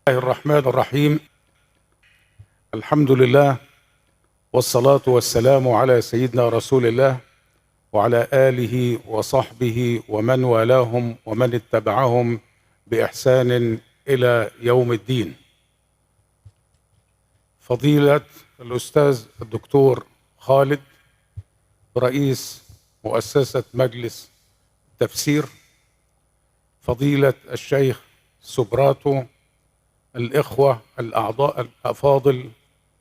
الله الرحمن الرحيم. الحمد لله والصلاة والسلام على سيدنا رسول الله وعلى آله وصحبه ومن والاهم ومن اتبعهم بإحسان إلى يوم الدين. فضيلة الأستاذ الدكتور خالد رئيس مؤسسة مجلس التفسير، فضيلة الشيخ سبراتو، الإخوة الأعضاء الأفاضل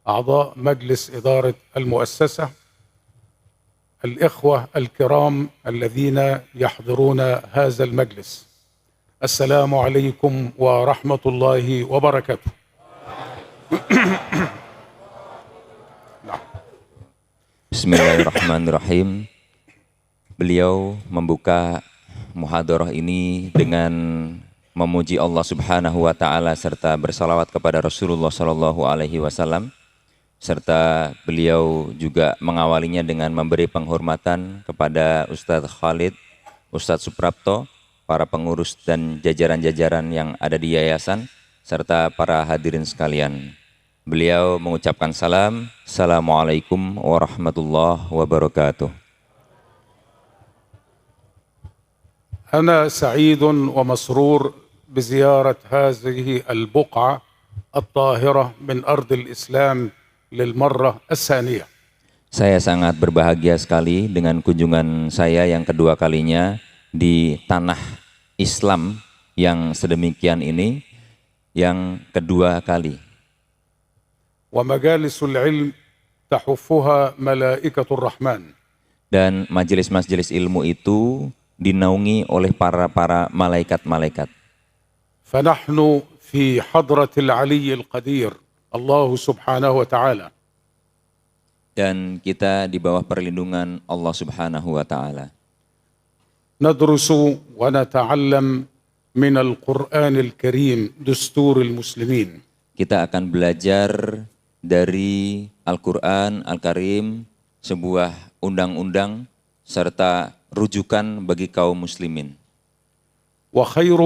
أعضاء مجلس إدارة المؤسسة، الإخوة الكرام الذين يحضرون هذا المجلس، السلام عليكم ورحمة الله وبركاته. Bismillahirrahmanirrahim. Beliau membuka muhadharah ini dengan memuji Allah Subhanahu wa taala serta bersalawat kepada Rasulullah sallallahu alaihi wasallam, serta beliau juga mengawalinya dengan memberi penghormatan kepada Ustadz Khalid, Ustadz Suprapto, para pengurus dan jajaran-jajaran yang ada di yayasan, serta para hadirin sekalian. Beliau mengucapkan salam, Assalamualaikum warahmatullahi wabarakatuh. أنا سعيد ومسرور بزيارة هذه البقعة الطاهرة من أرض الإسلام للمرة الثانية. Saya sangat berbahagia sekali dengan kunjungan saya yang kedua kalinya di tanah Islam yang sedemikian ini, yang kedua kali. ومجالس العلم تحفها ملائكة الرحمن. Dan majelis-majelis ilmu itu dinaungi oleh para malaikat-malaikat. فنحن في حضرة العلي القدير الله سبحانه وتعالى. Dan kita di bawah perlindungan Allah Subhanahu wa taala. ندرس ونتعلم من القرآن الكريم دستور المسلمين. Kita akan belajar dari Al-Quran Al-Karim, sebuah undang-undang serta rujukan bagi kaum muslimin. وخير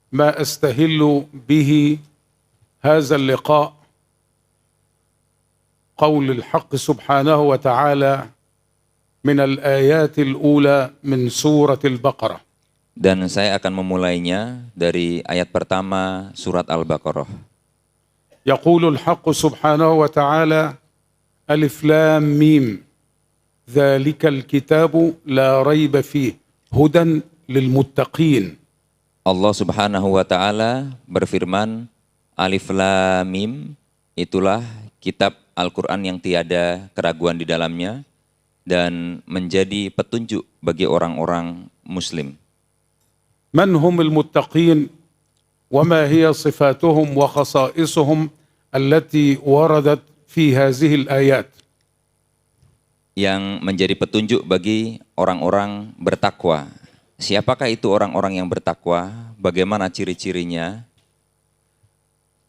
ما أستهل به هذا اللقاء قول الحق سبحانه وتعالى من الآيات الأولى من سورة البقرة. Dan saya akan memulainya dari ayat pertama surat Al-Baqarah. يقول الحق سبحانه وتعالى ألف لام ميم ذلك الكتاب لا ريب فيه هدى للمتقين. Allah Subhanahu wa taala berfirman, Alif Lam Mim, itulah kitab Al-Qur'an yang tiada keraguan di dalamnya dan menjadi petunjuk bagi orang-orang muslim. من هم المتقين وما هي صفاتهم وخصائصهم التي وردت في هذه الآيات. Yang menjadi petunjuk bagi orang-orang bertakwa. Siapakah itu orang-orang yang bertakwa? Bagaimana ciri-cirinya?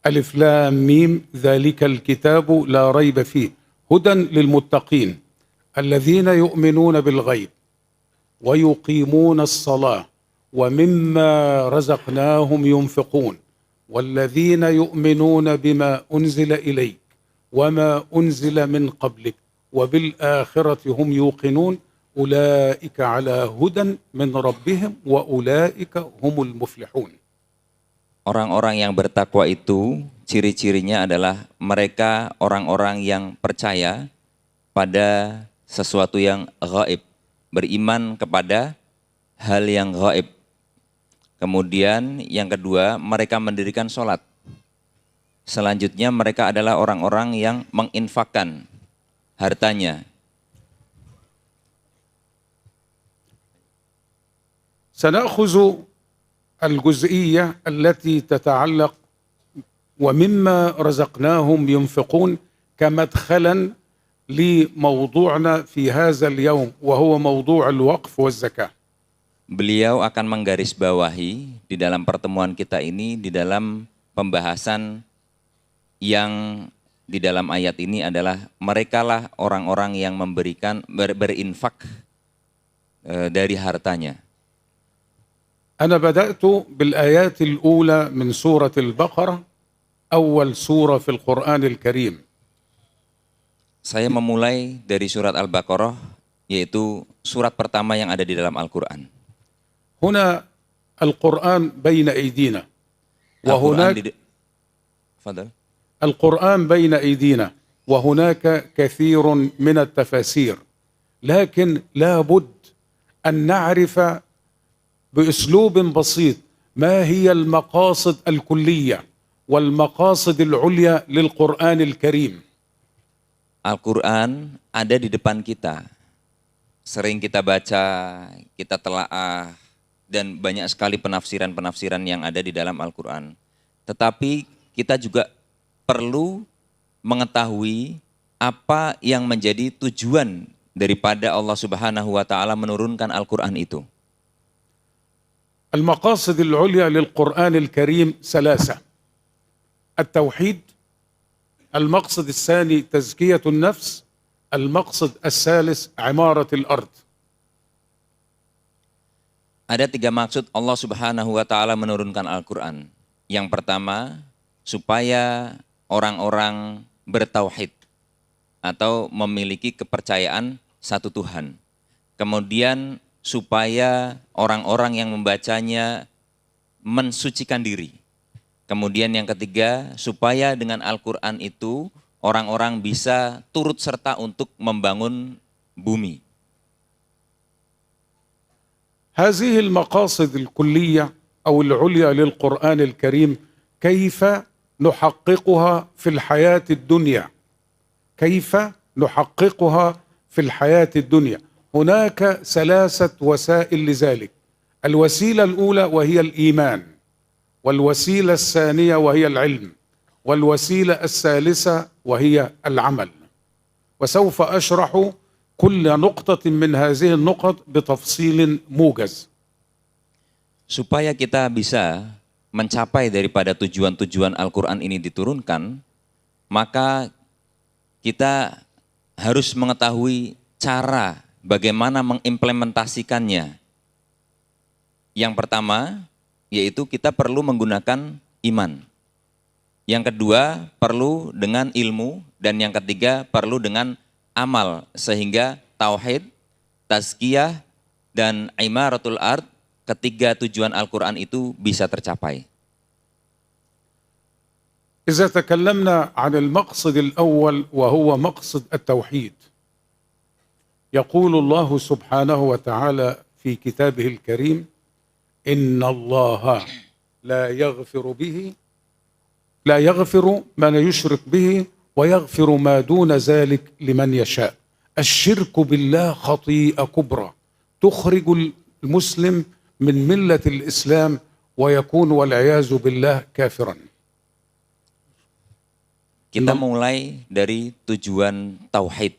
ألف لام ميم ذلك الكتاب لا ريب فيه هدى للمتقين الذين يؤمنون بالغيب ويقيمون الصلاة ومما رزقناهم ينفقون والذين يؤمنون بما أنزل إليك وما أنزل من قبلك وبالآخرة هم يوقنون أولئك على هدى من ربهم وأولئك هم المفلحون. Orang-orang yang bertakwa itu ciri-cirinya adalah mereka orang-orang yang percaya pada sesuatu yang gaib, beriman kepada hal yang gaib. Kemudian yang kedua, mereka mendirikan sholat. Selanjutnya mereka adalah orang-orang yang menginfakkan hartanya. سنأخذ الجزئية التي تتعلق ومما رزقناهم ينفقون كمدخلا لموضوعنا في هذا اليوم وهو موضوع الوقف والزكاة. Beliau akan menggarisbawahi di dalam pertemuan kita ini, di dalam pembahasan yang di dalam ayat ini adalah merekalah orang-orang yang memberikan berinfak dari hartanya. أنا بدأت بالآيات الأولى من سورة البقرة أول سورة في القرآن الكريم. Saya memulai dari surat Al-Baqarah, yaitu surat pertama yang ada di dalam Al-Quran. هنا القرآن بين أيدينا Al-Quran وهناك Fadal. القرآن بين أيدينا وهناك كثير من التفاسير، لكن لا بد أن نعرف بأسلوب بسيط ما هي المقاصد الكلية والمقاصد العليا للقرآن الكريم. Al-Quran ada di depan kita. Sering kita baca, kita telaah, dan banyak sekali penafsiran-penafsiran yang ada di dalam Al-Quran. Tetapi kita juga perlu mengetahui apa yang menjadi tujuan daripada Allah Subhanahu wa Ta'ala menurunkan Al-Quran itu. المقاصد العليا للقرآن الكريم ثلاثة: التوحيد، المقصد الثاني تزكية النفس، المقصد الثالث عمارة الأرض. Ada 3 maksud Allah Subhanahu wa Ta'ala menurunkan Al-Quran. Yang pertama, supaya orang-orang bertauhid atau memiliki kepercayaan satu Tuhan. Kemudian supaya orang-orang yang membacanya mensucikan diri. Kemudian yang ketiga, supaya dengan Al-Quran itu orang-orang bisa turut serta untuk membangun bumi. هذه المقاصد الكلية أو العليا للقرآن الكريم كيف نحققها في الحياة الدنيا؟ كيف نحققها في الحياة الدنيا؟ هناك 3 وسائل لذلك. الوسيلة الأولى وهي الإيمان، والوسيلة الثانية وهي العلم، والوسيلة الثالثة وهي العمل. وسوف أشرح كل نقطة من هذه النقط بتفصيل موجز. Supaya kita bisa mencapai daripada tujuan-tujuan Al-Quran ini diturunkan, maka kita harus mengetahui cara bagaimana mengimplementasikannya. Yang pertama, yaitu kita perlu menggunakan iman. Yang kedua, perlu dengan ilmu. Dan yang ketiga, perlu dengan amal. Sehingga tauhid, tazkiyah, dan imaratul ard, ketiga tujuan Al-Quran itu bisa tercapai. إذا تكلمنا عن المقصد الأول وهو مقصد التوحيد، يقول الله سبحانه وتعالى في كتابه الكريم: إن الله لا يغفر ما يشرك به ويغفر ما دون ذلك لمن يشاء. الشرك بالله خطيئة كبرى تخرج المسلم من ملة الإسلام ويكون والعياذ بالله كافرا. Kita mulai dari tujuan tauhid.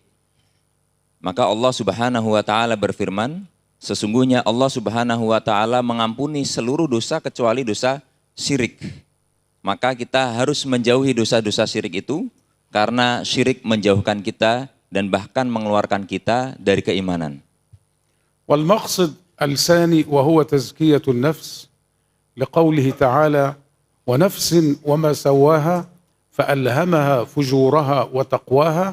Maka Allah Subhanahu wa Ta'ala berfirman, sesungguhnya Allah Subhanahu wa Ta'ala mengampuni seluruh dosa kecuali dosa syirik. Maka kita harus menjauhi dosa-dosa syirik itu, karena syirik menjauhkan kita dan bahkan mengeluarkan kita dari keimanan. والمقصد الثاني وهو تزكية النفس لقوله تعالى: ونفس وما سواها فألهمها فجورها وتقواها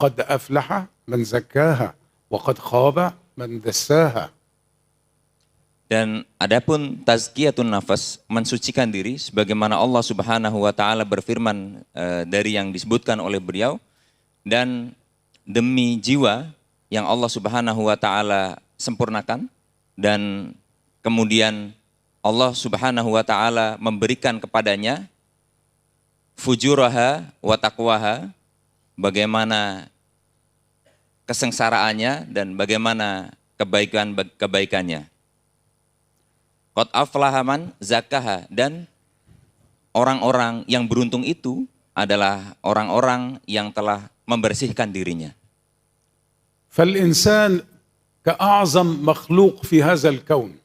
قد أفلح من زكاها وقد خاب من دساها. Dan adapun tazkiyatun nafas, mensucikan diri, sebagaimana Allah Subhanahu wa Ta'ala berfirman dari yang disebutkan oleh beliau, dan demi jiwa yang Allah Subhanahu wa Ta'ala sempurnakan, dan kemudian Allah Subhanahu wa Ta'ala memberikan kepadanya fujuraha wa taqwaha, bagaimana kesengsaraannya dan bagaimana kebaikannya. Qad aflaha man zakaha, dan orang-orang yang beruntung itu adalah orang-orang yang telah membersihkan dirinya. فالإنسان كأعظم مخلوق في هذا الكون،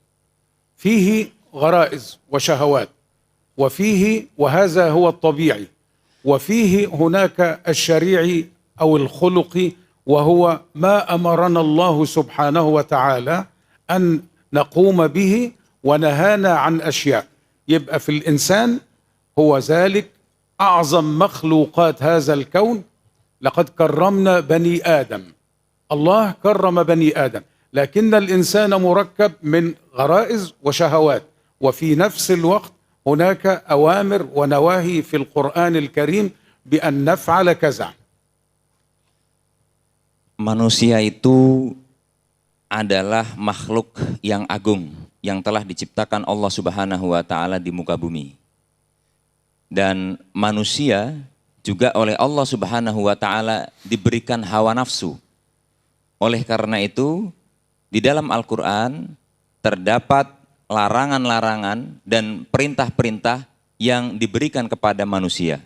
فيه غرائز وشهوات، وفيه وهذا هو الطبيعي، وفيه هناك الشريعي أو الخلقي وهو ما أمرنا الله سبحانه وتعالى أن نقوم به ونهانا عن أشياء. يبقى في الإنسان هو ذلك أعظم مخلوقات هذا الكون لقد كرمنا بني آدم. الله كرم بني آدم، لكن الإنسان مركب من غرائز وشهوات، وفي نفس الوقت هناك أوامر ونواهي في القرآن الكريم بأن نفعل كذا. Manusia itu adalah makhluk yang agung yang telah diciptakan Allah Subhanahu wa taala di muka bumi. Dan manusia juga oleh Allah Subhanahu wa taala diberikan hawa nafsu. Oleh karena itu, di dalam Al-Qur'an terdapat larangan-larangan dan perintah-perintah yang diberikan kepada manusia.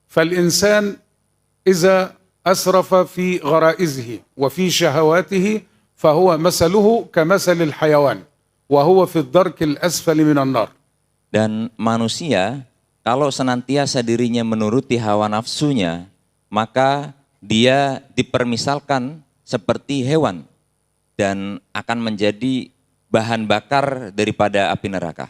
فالإنسان إذا أسرف في غرائزه وفي شهواته فهو مثله كمثل الحيوان وهو في الدرك الأسفل من النار. Dan manusia kalau senantiasa dirinya menuruti hawa nafsunya, maka dia dipermisalkan seperti hewan dan akan menjadi bahan bakar daripada api neraka.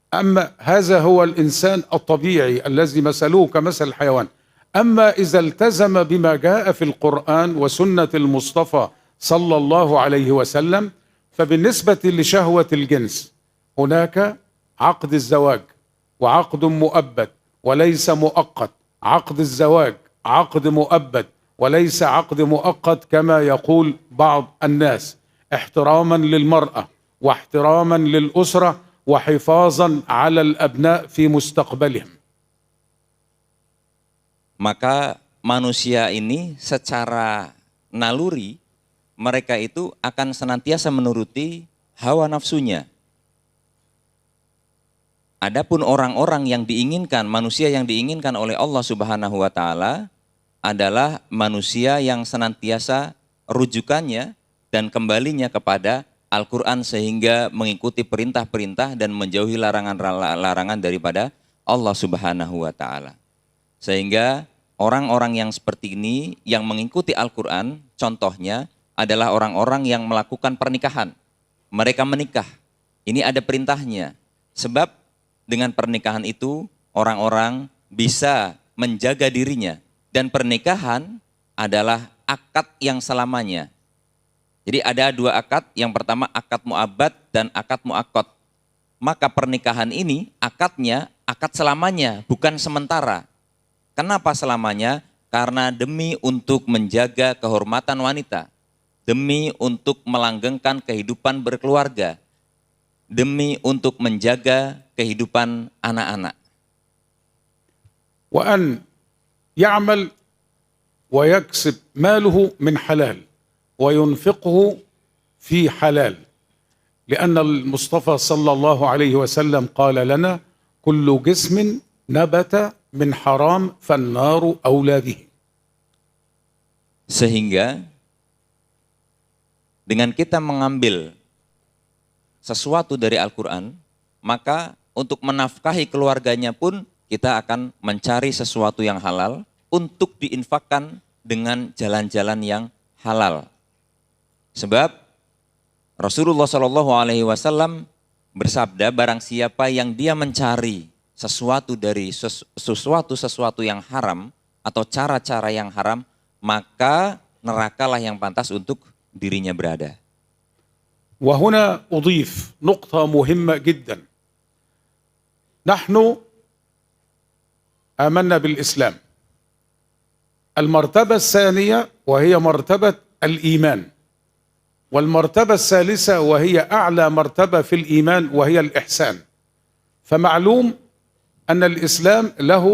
أما هذا هو الإنسان الطبيعي الذي مثله كمثل الحيوان. أما إذا التزم بما جاء في القرآن وسنة المصطفى صلى الله عليه وسلم، فبالنسبة لشهوة الجنس هناك عقد الزواج وعقد مؤبد وليس مؤقت. عقد الزواج عقد مؤبد وليس عقد مؤقت كما يقول بعض الناس، احتراما للمرأة واحتراما للأسرة وحفاظا على الأبناء في مستقبلهم. Maka manusia ini secara naluri mereka itu akan senantiasa menuruti hawa nafsunya. Adapun orang-orang yang diinginkan, manusia yang diinginkan oleh Allah Subhanahu wa taala adalah manusia yang senantiasa rujukannya dan kembalinya kepada Al-Qur'an sehingga mengikuti perintah-perintah dan menjauhi larangan-larangan daripada Allah Subhanahu wa taala. Sehingga orang-orang yang seperti ini yang mengikuti Al-Qur'an contohnya adalah orang-orang yang melakukan pernikahan. Mereka menikah. Ini ada perintahnya. Sebab dengan pernikahan itu orang-orang bisa menjaga dirinya. Dan pernikahan adalah akad yang selamanya. Jadi ada dua akad, yang pertama akad mu'abbad dan akad mu'akkad. Maka pernikahan ini akadnya akad selamanya, bukan sementara. Kenapa selamanya? Karena demi untuk menjaga kehormatan wanita, demi untuk melanggengkan kehidupan berkeluarga, demi untuk menjaga kehidupan anak-anak. وأن يعمل ويكسب ماله من حلال وينفقه في حلال، لأن المصطفى صلى الله عليه وسلم قال لنا: كل جسم نبت من حرام فالنار أولى به. Sehingga dengan kita mengambil sesuatu dari Al-Quran, maka untuk menafkahi keluarganya pun kita akan mencari sesuatu yang halal untuk diinfakkan dengan jalan-jalan yang halal. Sebab Rasulullah SAW bersabda, barang siapa yang dia mencari sesuatu dari sesuatu yang haram atau cara-cara yang haram, maka nerakalah yang pantas untuk dirinya berada. وهنا أضيف نقطة مهمة جدا. نحن آمنا بالإسلام. المرتبة الثانية وهي مرتبة الإيمان، والمرتبة الثالثة وهي أعلى مرتبة في الإيمان وهي الإحسان. فمعلوم أن الإسلام له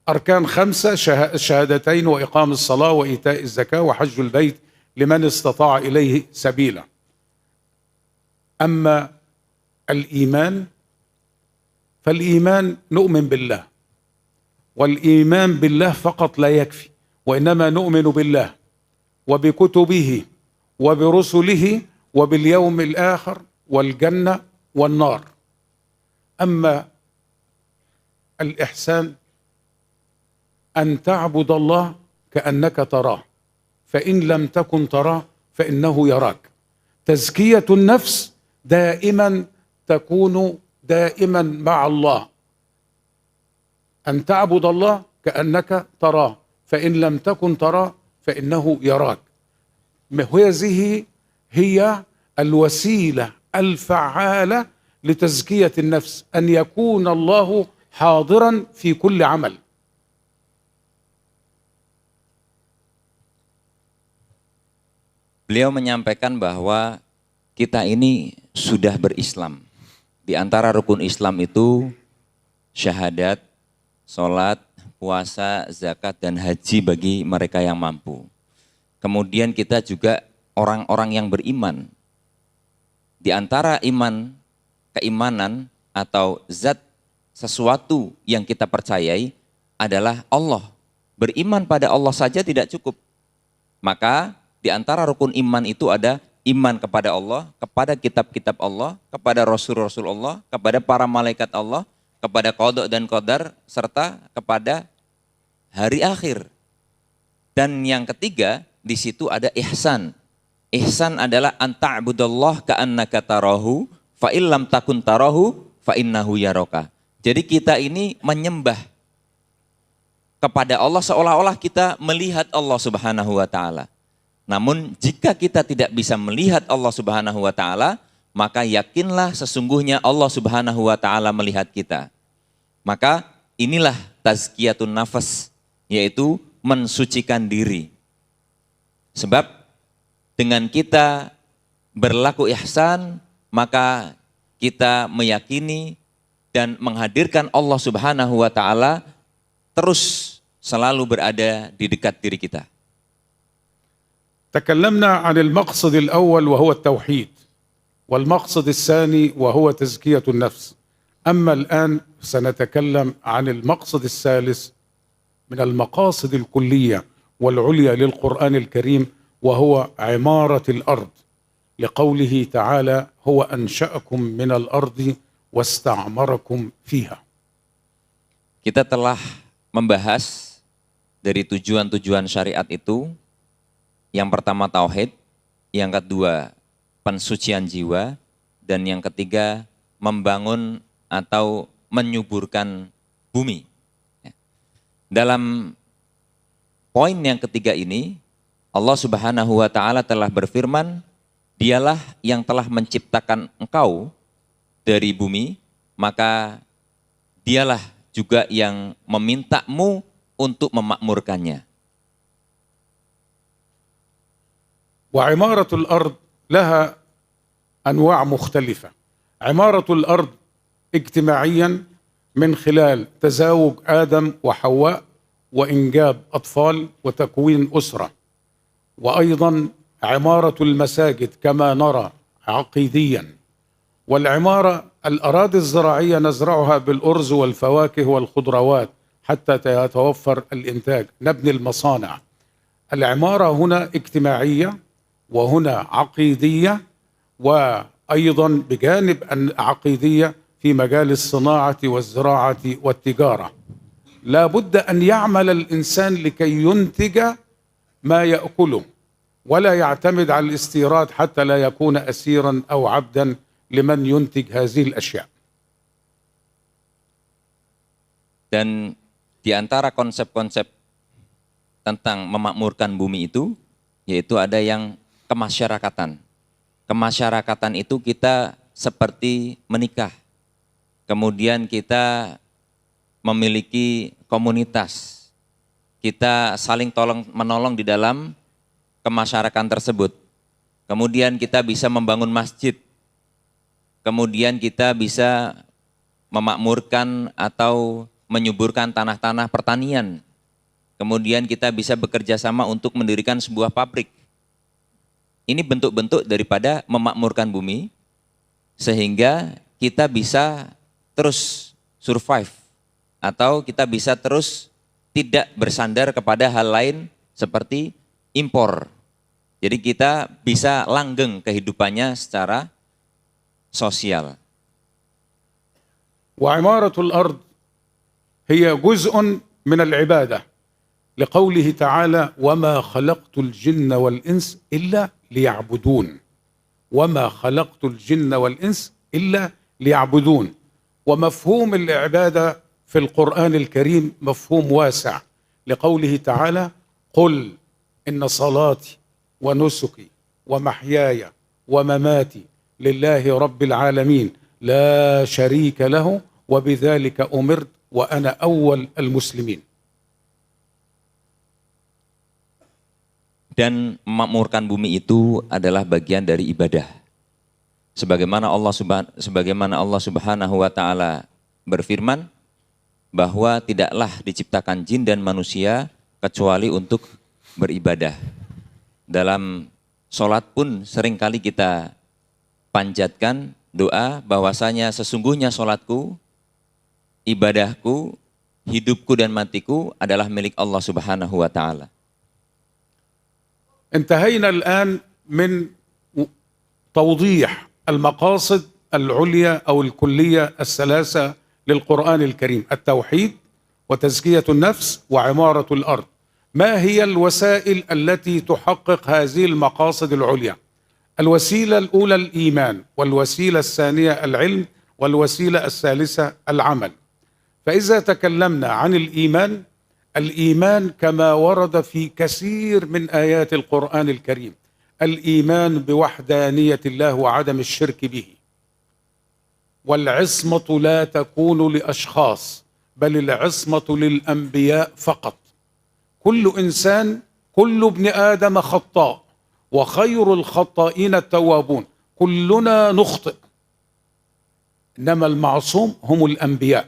أركان 5: الشهادتين وإقام الصلاة وإيتاء الزكاة وحج البيت لمن استطاع إليه سبيلا. أما الإيمان فالإيمان نؤمن بالله، والإيمان بالله فقط لا يكفي، وإنما نؤمن بالله وبكتبه وبرسله وباليوم الآخر والجنة والنار. أما الإحسان أن تعبد الله كأنك تراه، فإن لم تكن تراه فإنه يراك. تزكية النفس دائما تكون دائما مع الله، أن تعبد الله كأنك تراه، فإن لم تكن تراه فإنه يراك. هذه هي الوسيلة الفعالة لتزكية النفس، أن يكون الله حاضرا في كل عمل. Beliau menyampaikan bahwa kita ini sudah berislam. Di antara rukun Islam itu syahadat, sholat, puasa, zakat, dan haji bagi mereka yang mampu. Kemudian kita juga orang-orang yang beriman. Di antara keimanan atau zat sesuatu yang kita percayai adalah Allah. Beriman pada Allah saja tidak cukup. Maka di antara rukun iman itu ada iman kepada Allah, kepada kitab-kitab Allah, kepada Rasul-Rasul Allah, kepada para malaikat Allah, kepada qada dan qadar, serta kepada hari akhir. Dan yang ketiga, di situ ada ihsan. Ihsan adalah anta'budallah ka'annaka tarahu, fa illam takun tarahu, fa innahu yaraka. Jadi kita ini menyembah kepada Allah seolah-olah kita melihat Allah Subhanahu wa ta'ala. Namun jika kita tidak bisa melihat Allah Subhanahu wa ta'ala, maka yakinlah sesungguhnya Allah Subhanahu wa ta'ala melihat kita. Maka inilah tazkiyatun nafas, yaitu mensucikan diri. Sebab dengan kita berlaku ihsan, maka kita meyakini dan menghadirkan Allah Subhanahu wa ta'ala terus selalu berada di dekat diri kita. تكلمنا عن المقصد الأول وهو التوحيد، والمقصد الثاني وهو تزكية النفس. أما الآن سنتكلم عن المقصد الثالث من المقاصد الكلية والعليا للقرآن الكريم، وهو عمارة الأرض، لقوله تعالى: هو أنشأكم من الأرض واستعمركم فيها. Kita telah membahas dari tujuan-tujuan syariat itu. Yang pertama tauhid, yang kedua pensucian jiwa, dan yang ketiga membangun atau menyuburkan bumi. Dalam poin yang ketiga ini, Allah Subhanahu wa ta'ala telah berfirman, dialah yang telah menciptakan engkau dari bumi, maka dialah juga yang memintamu untuk memakmurkannya. وعمارة الأرض لها أنواع مختلفة. عمارة الأرض اجتماعيا من خلال تزاوج آدم وحواء وإنجاب أطفال وتكوين أسرة، وأيضا عمارة المساجد كما نرى عقيديا، والعمارة الأراضي الزراعية نزرعها بالأرز والفواكه والخضروات حتى يتوفر الإنتاج، نبني المصانع. العمارة هنا اجتماعية وهنا عقيدية، وأيضا بجانب عقيدية في مجال الصناعة والزراعة والتجارة. لا بد أن يعمل الإنسان لكي ينتج ما يأكله، ولا يعتمد على الاستيراد حتى لا يكون أسيرا أو عبدا لمن ينتج هذه الأشياء. Dan di antara konsep-konsep tentang memakmurkan bumi itu, yaitu ada yang kemasyarakatan. Kemasyarakatan itu kita seperti menikah. Kemudian kita memiliki komunitas. Kita saling tolong-menolong di dalam kemasyarakatan tersebut. Kemudian kita bisa membangun masjid. Kemudian kita bisa memakmurkan atau menyuburkan tanah-tanah pertanian. Kemudian kita bisa bekerja sama untuk mendirikan sebuah pabrik. Ini bentuk-bentuk daripada memakmurkan bumi, sehingga kita bisa terus survive, atau kita bisa terus tidak bersandar kepada hal lain seperti impor. Jadi kita bisa langgeng kehidupannya secara sosial. وعمارة الأرض هي جزء من العبادة، لقوله تعالى: وما خلقت الجن والإنس إلا ليعبدون. وما خلقت الجن والإنس إلا ليعبدون. ومفهوم العبادة في القرآن الكريم مفهوم واسع، لقوله تعالى: قل إن صلاتي ونسكي ومحياي ومماتي لله رب العالمين لا شريك له وبذلك أمرت وأنا أول المسلمين. Dan memakmurkan bumi itu adalah bagian dari ibadah. Sebagaimana Allah Subhanahu wa taala berfirman bahwa tidaklah diciptakan jin dan manusia kecuali untuk beribadah. Dalam sholat pun seringkali kita panjatkan doa bahwasanya sesungguhnya sholatku, ibadahku, hidupku dan matiku adalah milik Allah Subhanahu wa taala. انتهينا الآن من توضيح المقاصد العليا أو الكلية الثلاثة للقرآن الكريم: التوحيد وتزكية النفس وعمارة الأرض. ما هي الوسائل التي تحقق هذه المقاصد العليا؟ الوسيلة الأولى الإيمان، والوسيلة الثانية العلم، والوسيلة الثالثة العمل. فإذا تكلمنا عن الإيمان، الإيمان كما ورد في كثير من آيات القرآن الكريم، الإيمان بوحدانية الله وعدم الشرك به، والعصمة لا تكون لأشخاص بل العصمة للأنبياء فقط. كل إنسان، كل ابن آدم خطاء وخير الخطائين التوابون، كلنا نخطئ، إنما المعصوم هم الأنبياء.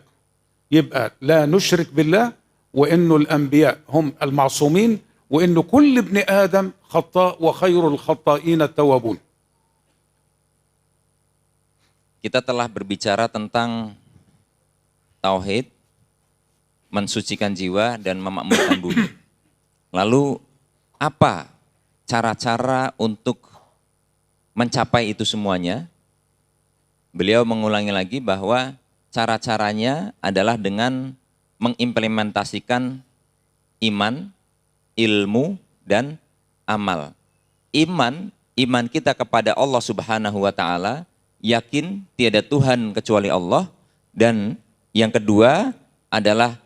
يبقى لا نشرك بالله، وإنه الأنبياء هم المعصومين، وإنه كل ابن آدم خطاء وخير الخطائين التوابون. Kita telah berbicara tentang tauhid, mensucikan jiwa dan memakmurkan bumi. Lalu apa cara-cara untuk mencapai itu semuanya? Beliau mengulangi lagi bahwa cara-caranya adalah dengan mengimplementasikan iman, ilmu, dan amal. Iman kita kepada Allah Subhanahu wa taala, yakin tiada Tuhan kecuali Allah, dan yang kedua adalah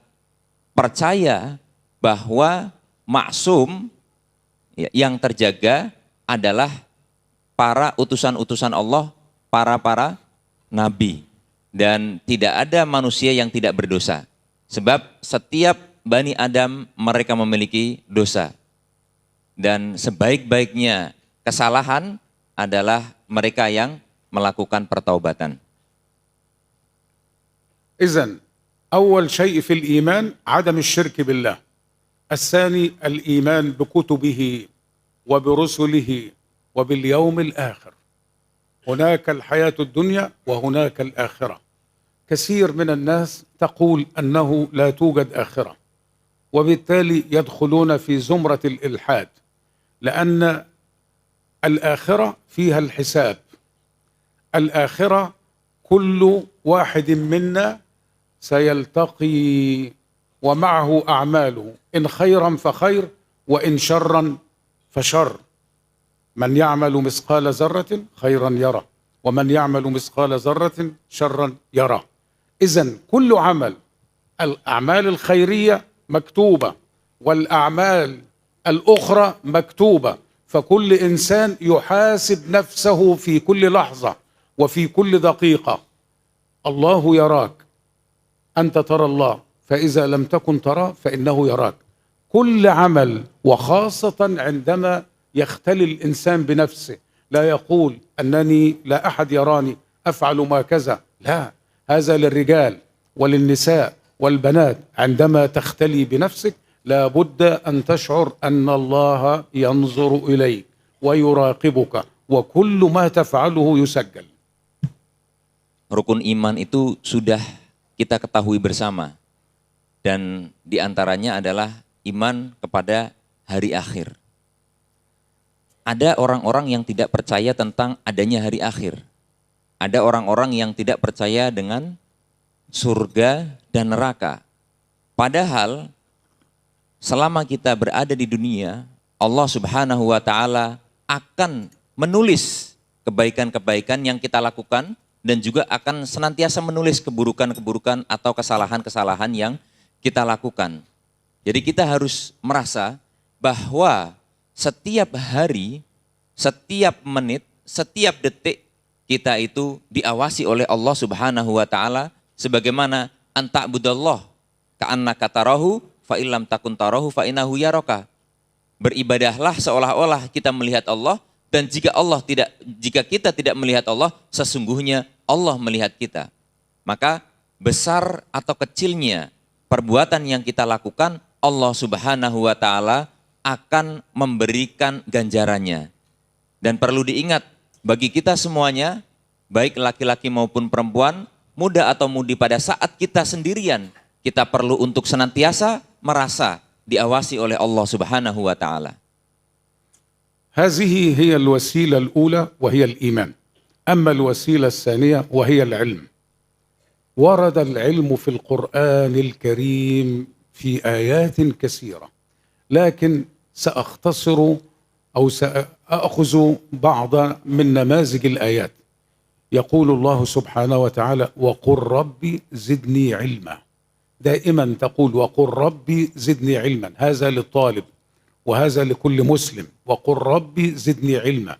percaya bahwa maksum yang terjaga adalah para utusan-utusan Allah, para nabi, dan tidak ada manusia yang tidak berdosa. Sebab setiap Bani Adam mereka memiliki dosa. Dan sebaik-baiknya kesalahan adalah mereka yang melakukan pertaubatan. إذن أول شيء في الإيمان عدم الشرك بالله. الثاني الإيمان بكتبه وبرسله وباليوم الآخر. هناك الحياة الدنيا وهناك الآخرة. كثير من الناس تقول أنه لا توجد آخرة، وبالتالي يدخلون في زمرة الإلحاد، لأن الآخرة فيها الحساب. الآخرة كل واحد منا سيلتقي ومعه أعماله، إن خيرا فخير وإن شرا فشر. من يعمل مثقال ذرة خيرا يره، ومن يعمل مثقال ذرة شرا يره. إذن كل عمل، الأعمال الخيرية مكتوبة والأعمال الأخرى مكتوبة، فكل إنسان يحاسب نفسه في كل لحظة وفي كل دقيقة. الله يراك، أنت ترى الله، فإذا لم تكن تراه فإنه يراك. كل عمل، وخاصة عندما يختلي الإنسان بنفسه، لا يقول أنني لا أحد يراني أفعل ما كذا، لا، هذا للرجال وللنساء والبنات. عندما تختلي بنفسك لا بد أن تشعر أن الله ينظر إليك ويراقبك وكل ما تفعله يسجل. Rukun iman itu sudah kita ketahui bersama, dan diantaranya adalah iman kepada hari akhir. Ada orang-orang yang tidak percaya tentang adanya hari akhir. Ada orang-orang yang tidak percaya dengan surga dan neraka. Padahal selama kita berada di dunia, Allah Subhanahu wa taala akan menulis kebaikan-kebaikan yang kita lakukan dan juga akan senantiasa menulis keburukan-keburukan atau kesalahan-kesalahan yang kita lakukan. Jadi kita harus merasa bahwa setiap hari, setiap menit, setiap detik kita itu diawasi oleh Allah Subhanahu wa taala sebagaimana anta'budallah ka'annaka tarahu fa illam takun tarahu fa innahu yaraka. Beribadahlah seolah-olah kita melihat Allah, dan jika kita tidak melihat Allah, sesungguhnya Allah melihat kita. Maka besar atau kecilnya perbuatan yang kita lakukan, Allah Subhanahu wa taala akan memberikan ganjarannya. Dan perlu diingat bagi kita semuanya, baik laki-laki maupun perempuan, muda atau mudi, pada saat kita sendirian, kita perlu untuk senantiasa merasa diawasi oleh Allah Subhanahu wa taala. هذه هي الوسيلة الأولى وهي الإيمان. أما الوسيلة الثانية وهي العلم. ورد العلم في القرآن الكريم في آيات كثيرة، لكن سأختصر أو سأخذ بعض من نماذج الآيات. يقول الله سبحانه وتعالى: وقل ربي زدني علما. دائما تقول وقل ربي زدني علما، هذا للطالب وهذا لكل مسلم، وقل ربي زدني علما.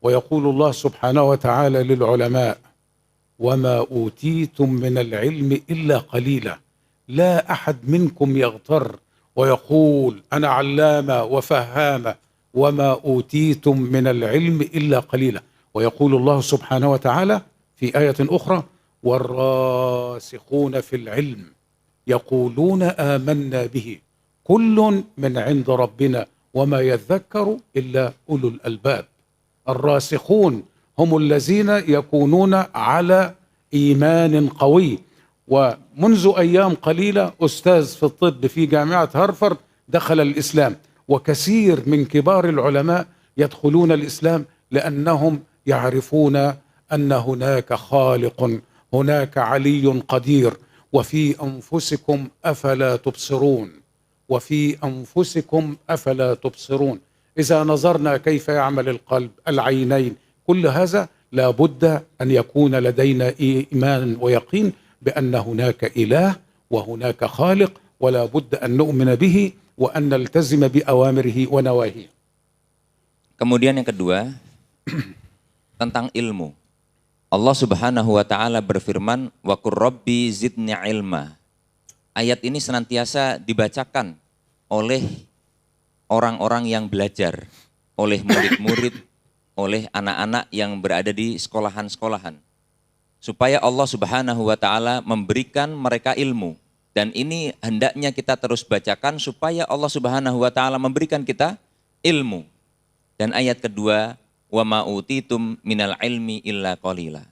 ويقول الله سبحانه وتعالى للعلماء: وما أوتيتم من العلم إلا قليلا. لا أحد منكم يغتر ويقول أنا علامة وفهامة، وما أوتيتم من العلم إلا قليلا. ويقول الله سبحانه وتعالى في آية أخرى: والراسخون في العلم يقولون آمنا به كل من عند ربنا وما يذكر إلا أولو الألباب. الراسخون هم الذين يكونون على إيمان قوي. ومنذ أيام قليلة أستاذ في الطب في جامعة هارفارد دخل الإسلام، وكثير من كبار العلماء يدخلون الإسلام لأنهم يعرفون أن هناك خالق، هناك علي قدير. وفي أنفسكم أفلا تبصرون، وفي أنفسكم أفلا تبصرون. إذا نظرنا كيف يعمل القلب، العينين، كل هذا لا بد أن يكون لدينا إيمان ويقين بأن هناك إله وهناك خالق، ولا بد أن نؤمن به وأن نلتزم بأوامره ونواهيه. Kemudian yang kedua, tentang ilmu. Allah Subhanahu wa taala berfirman, wa qur rabbi zidni ilma. Ayat ini senantiasa dibacakan oleh orang-orang yang belajar, oleh murid-murid, oleh anak-anak yang berada di sekolahan-sekolahan. Supaya Allah Subhanahu wa taala memberikan mereka ilmu. Dan ini hendaknya kita terus bacakan supaya Allah Subhanahu wa taala memberikan kita ilmu. Dan ayat kedua, wa ma utitum minal ilmi illa qalila.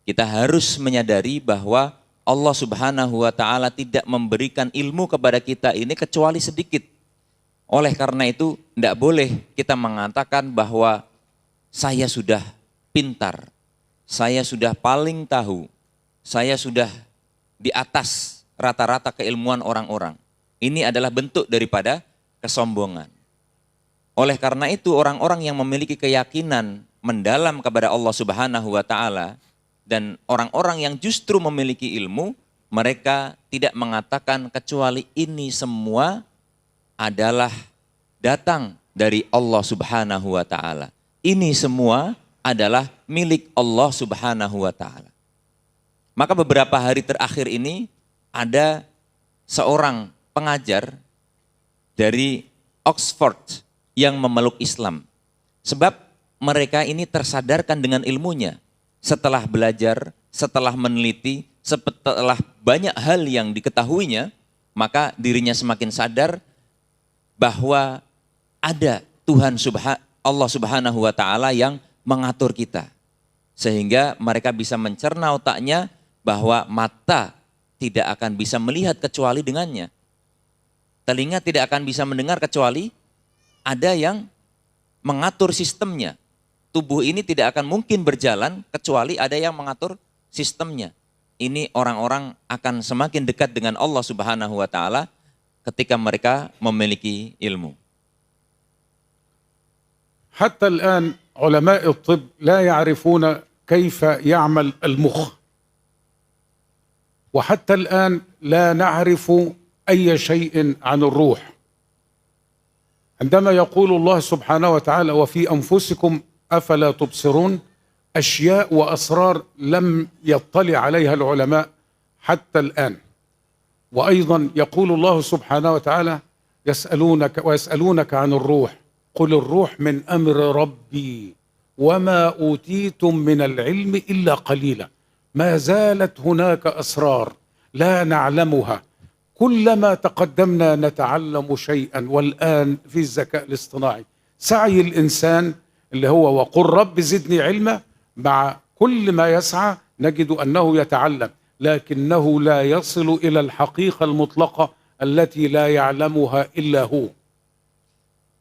Kita harus menyadari bahwa Allah Subhanahu wa taala tidak memberikan ilmu kepada kita ini kecuali sedikit. Oleh karena itu, tidak boleh kita mengatakan bahwa saya sudah pintar, saya sudah paling tahu, saya sudah di atas rata-rata keilmuan orang-orang. Ini adalah bentuk daripada kesombongan. Oleh karena itu, orang-orang yang memiliki keyakinan mendalam kepada Allah Subhanahu wa taala dan orang-orang yang justru memiliki ilmu, mereka tidak mengatakan kecuali ini semua adalah datang dari Allah Subhanahu wa taala. Ini semua adalah milik Allah Subhanahu wa taala. Maka beberapa hari terakhir ini ada seorang pengajar dari Oxford yang memeluk Islam. Sebab mereka ini tersadarkan dengan ilmunya. Setelah belajar, setelah meneliti, setelah banyak hal yang diketahuinya, maka dirinya semakin sadar bahwa ada Tuhan Allah Subhanahu wa taala yang mengatur kita. Sehingga mereka bisa mencerna otaknya bahwa mata tidak akan bisa melihat kecuali dengannya. Telinga tidak akan bisa mendengar kecuali ada yang mengatur sistemnya. Tubuh ini tidak akan mungkin berjalan kecuali ada yang mengatur sistemnya. Ini orang-orang akan semakin dekat dengan Allah Subhanahu wa taala ketika mereka memiliki ilmu. حتى الآن علماء الطب لا يعرفون كيف يعمل المخ، وحتى الآن لا نعرف أي شيء عن الروح. عندما يقول الله سبحانه وتعالى وفي أنفسكم أفلا تبصرون، أشياء وأسرار لم يطلع عليها العلماء حتى الآن. وأيضا يقول الله سبحانه وتعالى ويسألونك عن الروح قل الروح من أمر ربي وما أوتيتم من العلم إلا قليلا. ما زالت هناك أسرار لا نعلمها، كلما تقدمنا نتعلم شيئا. والآن في الذكاء الاصطناعي سعي الإنسان اللي هو وقل رب زدني علما، مع كل ما يسعى نجد أنه يتعلم، لكنه لا يصل إلى الحقيقة المطلقة التي لا يعلمها إلا هو.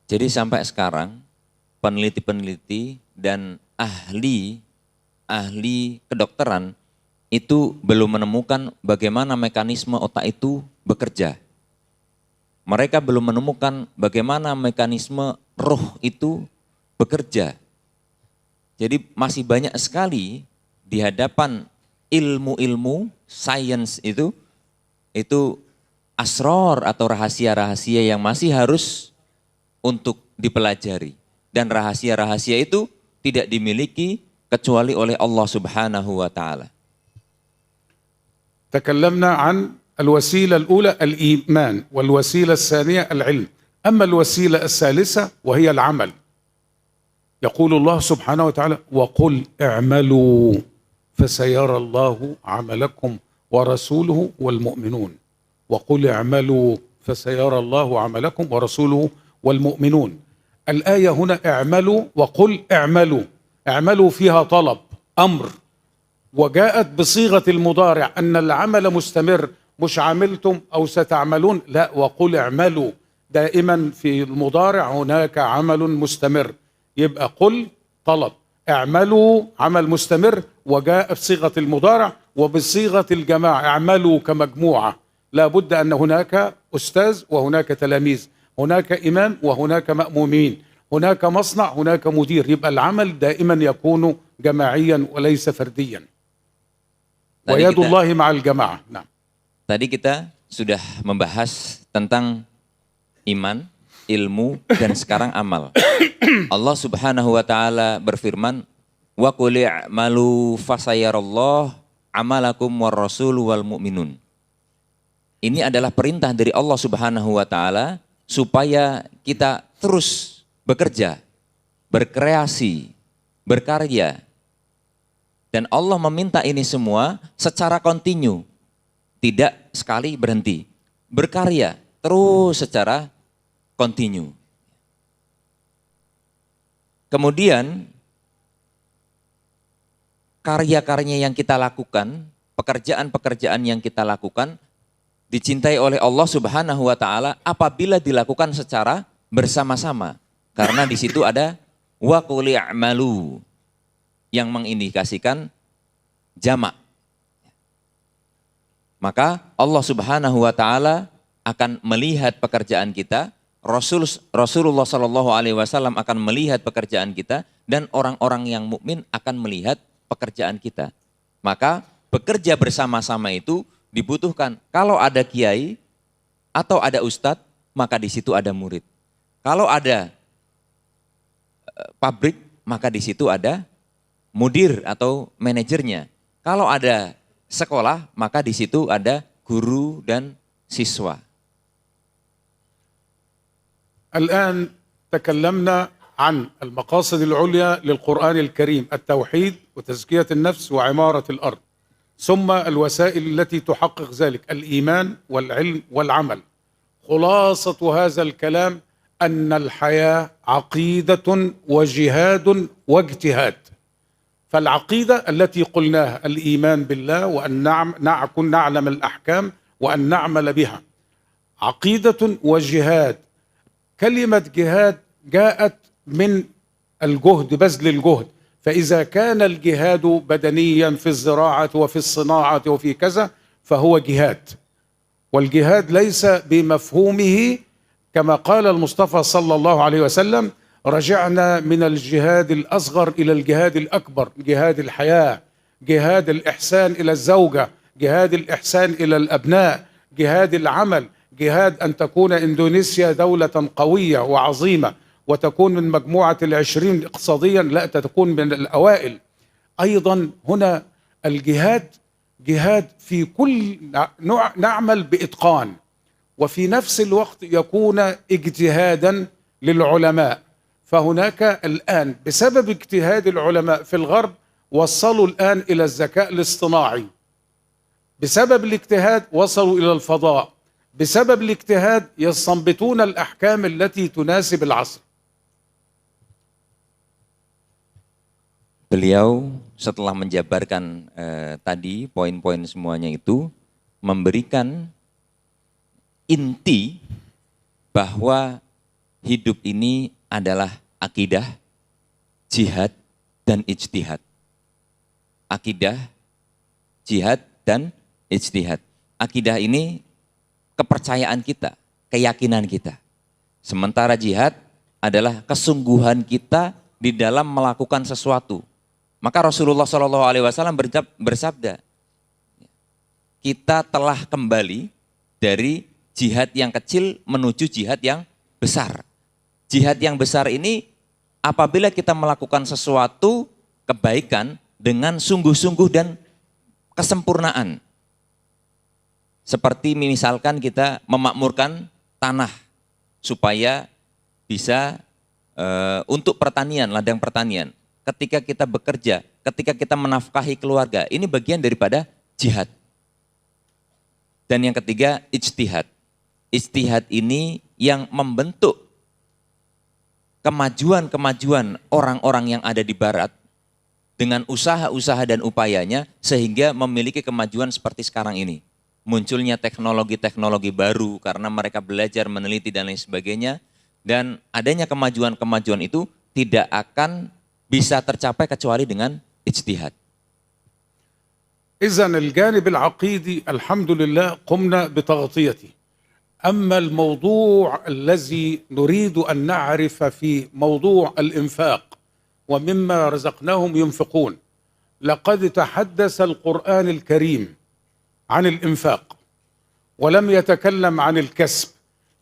Jadi sampai sekarang peneliti-peneliti dan ahli kedokteran itu belum menemukan bagaimana mekanisme otak itu bekerja. Mereka belum menemukan bagaimana mekanisme roh itu bekerja. Jadi masih banyak sekali di hadapan ilmu-ilmu sains itu asror atau rahasia-rahasia yang masih harus untuk dipelajari. Dan rahasia-rahasia itu tidak dimiliki kecuali oleh Allah Subhanahu wa Ta'ala. تكلمنا عن الوسيلة الأولى الإيمان، والوسيلة الثانية العلم، أما الوسيلة الثالثة وهي العمل. يقول الله سبحانه وتعالى وقل اعملوا فسيرى الله عملكم ورسوله والمؤمنون. وقل اعملوا فسيرى الله عملكم ورسوله والمؤمنون. الآية هنا اعملوا وقل اعملوا، اعملوا فيها طلب أمر، وجاءت بصيغة المضارع أن العمل مستمر، مش عملتم أو ستعملون، لا، وقل اعملوا. دائما في المضارع هناك عمل مستمر، يبقى قل طلب، اعملوا عمل مستمر، وجاء بصيغة المضارع وبصيغة الجماعة اعملوا كمجموعة. لا بد أن هناك أستاذ وهناك تلاميذ، هناك إمام وهناك مأمومين، هناك مصنع هناك مدير، يبقى العمل دائما يكون جماعيا وليس فرديا. ويد الله مع الجماعة. نعم. Tadi kita sudah membahas tentang iman, ilmu, dan sekarang amal. Allah Subhanahu wa Ta'ala berfirman, wa qul i'malu fasayarallahu amalakum war rasul wal mu'minun. Ini adalah perintah dari Allah Subhanahu wa Ta'ala supaya kita terus bekerja, berkreasi, berkarya. Dan Allah meminta ini semua secara kontinu, tidak sekali berhenti. Berkarya terus secara kontinu. Kemudian karya-karya yang kita lakukan, pekerjaan-pekerjaan yang kita lakukan dicintai oleh Allah Subhanahu wa Ta'ala apabila dilakukan secara bersama-sama. Karena di situ ada wa qul i'malu yang mengindikasikan jamak. Maka Allah Subhanahu wa Ta'ala akan melihat pekerjaan kita, Rasulullah Shallallahu Alaihi Wasallam akan melihat pekerjaan kita, dan orang-orang yang mukmin akan melihat pekerjaan kita. Maka bekerja bersama-sama itu dibutuhkan. Kalau ada kiai atau ada ustadz, maka di situ ada murid. Kalau ada pabrik, maka di situ ada mudir atau manajernya. Kalau ada sekolah, maka di situ ada guru dan siswa. الآن تكلمنا عن المقاصد العليا للقرآن الكريم، التوحيد وتزكية النفس وعمارة الأرض، ثم الوسائل التي تحقق ذلك الإيمان والعلم والعمل. خلاصة هذا الكلام أن الحياة عقيدة وجهاد واجتهاد. فالعقيدة التي قلناها الإيمان بالله وأن نعلم الأحكام وأن نعمل بها، عقيدة وجهاد. كلمة جهاد جاءت من الجهد، بذل الجهد. فإذا كان الجهاد بدنيا في الزراعة وفي الصناعة وفي كذا فهو جهاد، والجهاد ليس بمفهومه كما قال المصطفى صلى الله عليه وسلم رجعنا من الجهاد الأصغر إلى الجهاد الأكبر، جهاد الحياة، جهاد الإحسان إلى الزوجة، جهاد الإحسان إلى الأبناء، جهاد العمل، جهاد أن تكون إندونيسيا دولة قوية وعظيمة وتكون من مجموعة 20 اقتصاديا، لا تكون من الأوائل. أيضا هنا الجهاد جهاد في كل نوع نعمل بإتقان، وفي نفس الوقت يكون اجتهادا للعلماء. فهناك الآن بسبب اجتهاد العلماء في الغرب وصلوا الآن إلى الذكاء الاصطناعي، بسبب الاجتهاد وصلوا إلى الفضاء، بسبب الاجتهاد يستنبطون الأحكام التي تناسب العصر. Beliau setelah menjabarkan tadi poin-poin semuanya itu memberikan inti bahwa hidup ini adalah akidah, jihad, dan ijtihad. Akidah, jihad, dan ijtihad. Akidah ini kepercayaan kita, keyakinan kita. Sementara jihad adalah kesungguhan kita di dalam melakukan sesuatu. Maka Rasulullah SAW bersabda, kita telah kembali dari jihad yang kecil menuju jihad yang besar. Jihad yang besar ini apabila kita melakukan sesuatu kebaikan dengan sungguh-sungguh dan kesempurnaan. Seperti misalkan kita memakmurkan tanah supaya bisa untuk pertanian, ladang pertanian. Ketika kita bekerja, ketika kita menafkahi keluarga, ini bagian daripada jihad. Dan yang ketiga, ijtihad. Ijtihad ini yang membentuk kemajuan-kemajuan orang-orang yang ada di barat dengan usaha-usaha dan upayanya sehingga memiliki kemajuan seperti sekarang ini. Munculnya teknologi-teknologi baru karena mereka belajar, meneliti dan lain sebagainya. Dan adanya kemajuan-kemajuan itu tidak akan bisa tercapai kecuali dengan ijtihad. إذن الجانب العقيدي الحمد لله قمنا بتغطيته. أما الموضوع الذي نريد أن نعرف في موضوع الإنفاق ومما رزقناهم ينفقون، لقد تحدث القرآن الكريم عن الإنفاق ولم يتكلم عن الكسب،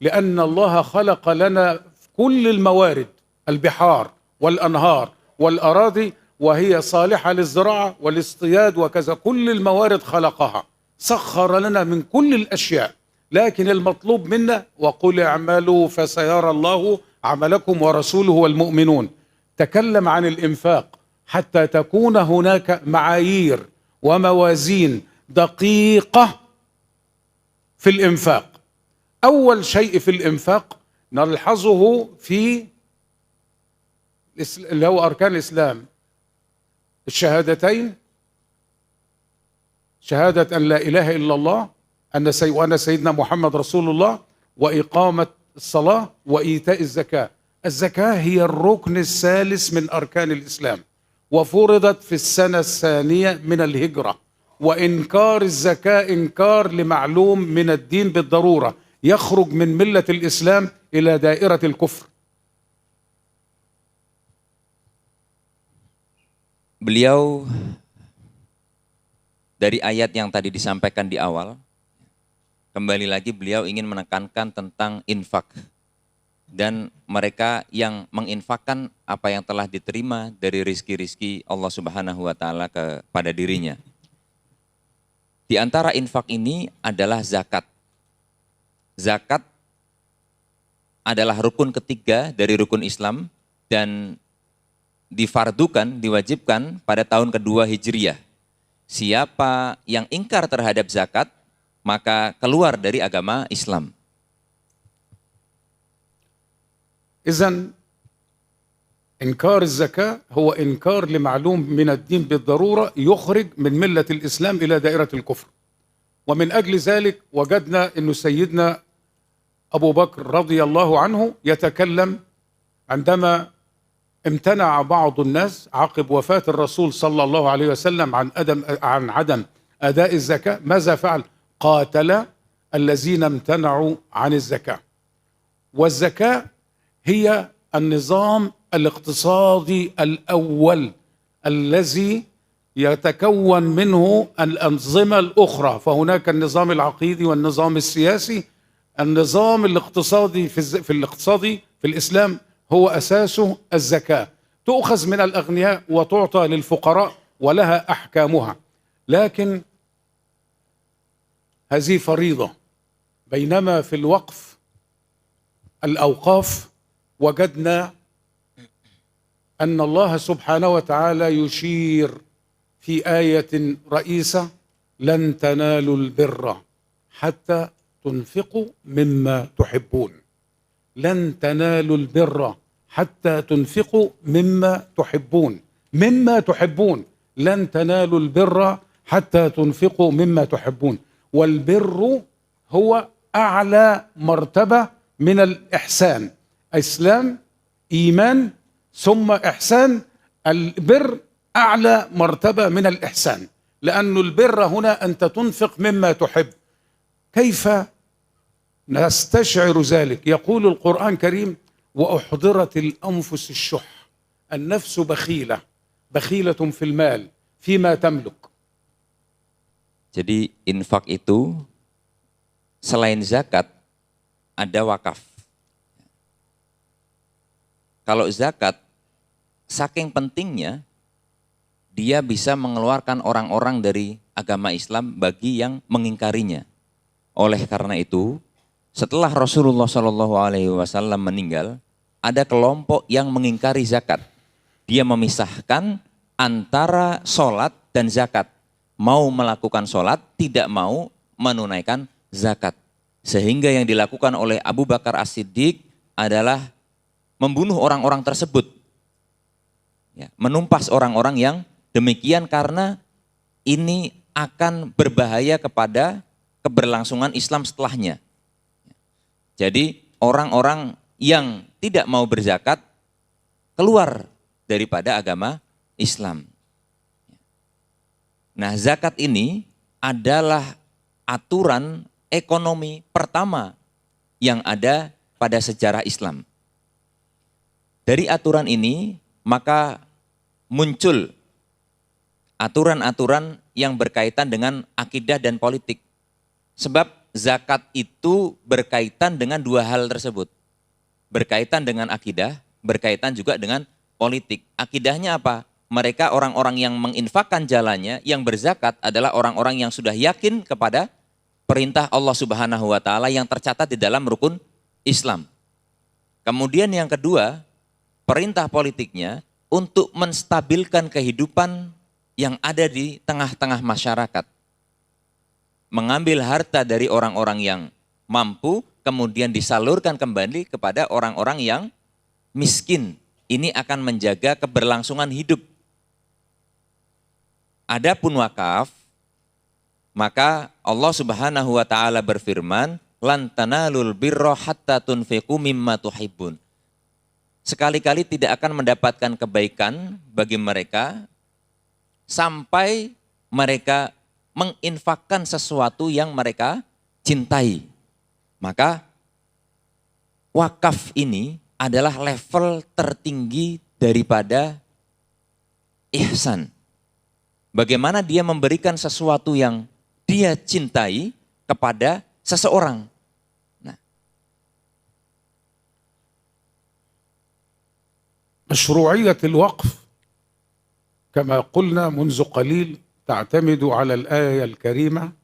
لأن الله خلق لنا كل الموارد، البحار والأنهار والأراضي، وهي صالحة للزراعة والاصطياد وكذا، كل الموارد خلقها، سخر لنا من كل الأشياء. لكن المطلوب منا وقل اعملوا فسيرى الله عملكم ورسوله والمؤمنون. تكلم عن الإنفاق حتى تكون هناك معايير وموازين دقيقة في الإنفاق. أول شيء في الإنفاق نلحظه في اللي هو أركان الإسلام، الشهادتين، شهادة أن لا إله إلا الله وأن سيدنا محمد رسول الله، وإقامة الصلاة، وإيتاء الزكاة. الزكاة هي الركن الثالث من أركان الإسلام، وفرضت في السنة الثانية من الهجرة. وإنكار الزكاة إنكار لمعلوم من الدين بالضرورة، يخرج من ملة الإسلام إلى دائرة الكفر. Beliau dari ayat yang tadi disampaikan di awal, kembali lagi beliau ingin menekankan tentang infak dan mereka yang menginfakkan apa yang telah diterima dari rizki-rizki Allah Subhanahu wa Ta'ala kepada dirinya. Di antara infak ini adalah zakat. Zakat adalah rukun ketiga dari rukun Islam dan difardukan, diwajibkan pada tahun kedua Hijriyah. Siapa yang ingkar terhadap zakat, maka keluar dari agama Islam. إذن إنكار الزكاة هو إنكار لمعلوم من الدين بالضرورة يخرج من ملة الإسلام إلى دائرة الكفر. ومن أجل ذلك وجدنا أن سيدنا أبو بكر رضي الله عنه يتكلم عندما امتنع بعض الناس عقب وفاة الرسول صلى الله عليه وسلم عن عدم أداء الزكاة. ماذا فعل؟ قاتل الذين امتنعوا عن الزكاة. والزكاة هي النظام الاقتصادي الأول الذي يتكون منه الأنظمة الأخرى، فهناك النظام العقيدي والنظام السياسي. النظام الاقتصادي في الإسلام هو أساسه الزكاة، تؤخذ من الأغنياء وتعطى للفقراء ولها أحكامها، لكن هذه فريضة. بينما في الوقف الأوقاف وجدنا أن الله سبحانه وتعالى يشير في آية رئيسة: لن تنالوا البر حتى تنفقوا مما تحبون. لن تنالوا البر حتى تنفقوا مما تحبون. مما تحبون، لن تنالوا البر حتى تنفقوا مما تحبون. والبر هو أعلى مرتبة من الإحسان. إسلام، إيمان، ثم إحسان. البر أعلى مرتبة من الإحسان، لأن البر هنا أنت تنفق مما تحب. كيف نستشعر ذلك؟ يقول القرآن الكريم: وأحضرت الأنفس الشح. النفس بخيلة، بخيلة في المال فيما تملك. Jadi infak itu selain zakat ada wakaf. Kalau zakat saking pentingnya dia bisa mengeluarkan orang-orang dari agama Islam bagi yang mengingkarinya. Oleh karena itu, setelah Rasulullah SAW meninggal, ada kelompok yang mengingkari zakat. Dia memisahkan antara sholat dan zakat. Mau melakukan sholat, tidak mau menunaikan zakat. Sehingga yang dilakukan oleh Abu Bakar As-Siddiq adalah membunuh orang-orang tersebut. Ya, menumpas orang-orang yang demikian karena ini akan berbahaya kepada keberlangsungan Islam setelahnya. Jadi orang-orang yang tidak mau berzakat keluar daripada agama Islam. Nah, zakat ini adalah aturan ekonomi pertama yang ada pada sejarah Islam. Dari aturan ini maka muncul aturan-aturan yang berkaitan dengan akidah dan politik. Sebab zakat itu berkaitan dengan dua hal tersebut. Berkaitan dengan akidah, berkaitan juga dengan politik. Akidahnya apa? Mereka orang-orang yang menginfakkan jalannya, yang berzakat adalah orang-orang yang sudah yakin kepada perintah Allah Subhanahu wa Ta'ala yang tercatat di dalam rukun Islam. Kemudian yang kedua, perintah politiknya untuk menstabilkan kehidupan yang ada di tengah-tengah masyarakat. Mengambil harta dari orang-orang yang mampu, kemudian disalurkan kembali kepada orang-orang yang miskin. Ini akan menjaga keberlangsungan hidup. Adapun wakaf, maka Allah Subhanahu wa Ta'ala berfirman, lan tanalul birra hatta tunfiqu mimma tuhibbun. Sekali-kali tidak akan mendapatkan kebaikan bagi mereka sampai mereka menginfakkan sesuatu yang mereka cintai. Maka wakaf ini adalah level tertinggi daripada ihsan. Bagaimana dia memberikan sesuatu yang dia cintai kepada seseorang. Nah. مشروعية الوقف كما قلنا منذ قليل تعتمد على الآية الكريمة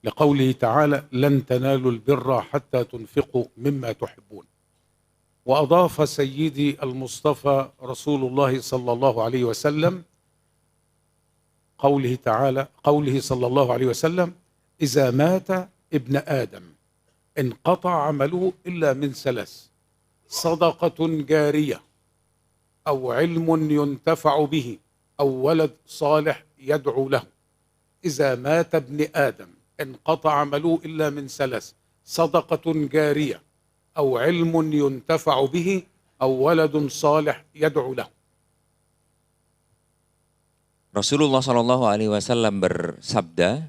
لقوله تعالى: لن تنالوا البر حتى تنفقوا مما تحبون. وأضاف سيدي المصطفى رسول الله صلى الله عليه وسلم قوله صلى الله عليه وسلم: إذا مات ابن آدم انقطع عمله إلا من ثلاث: صدقة جارية أو علم ينتفع به أو ولد صالح يدعو له. إذا مات ابن آدم انقطع عمله إلا من ثلاث: صدقة جارية أو علم ينتفع به أو ولد صالح يدعو له. Rasulullah SAW bersabda,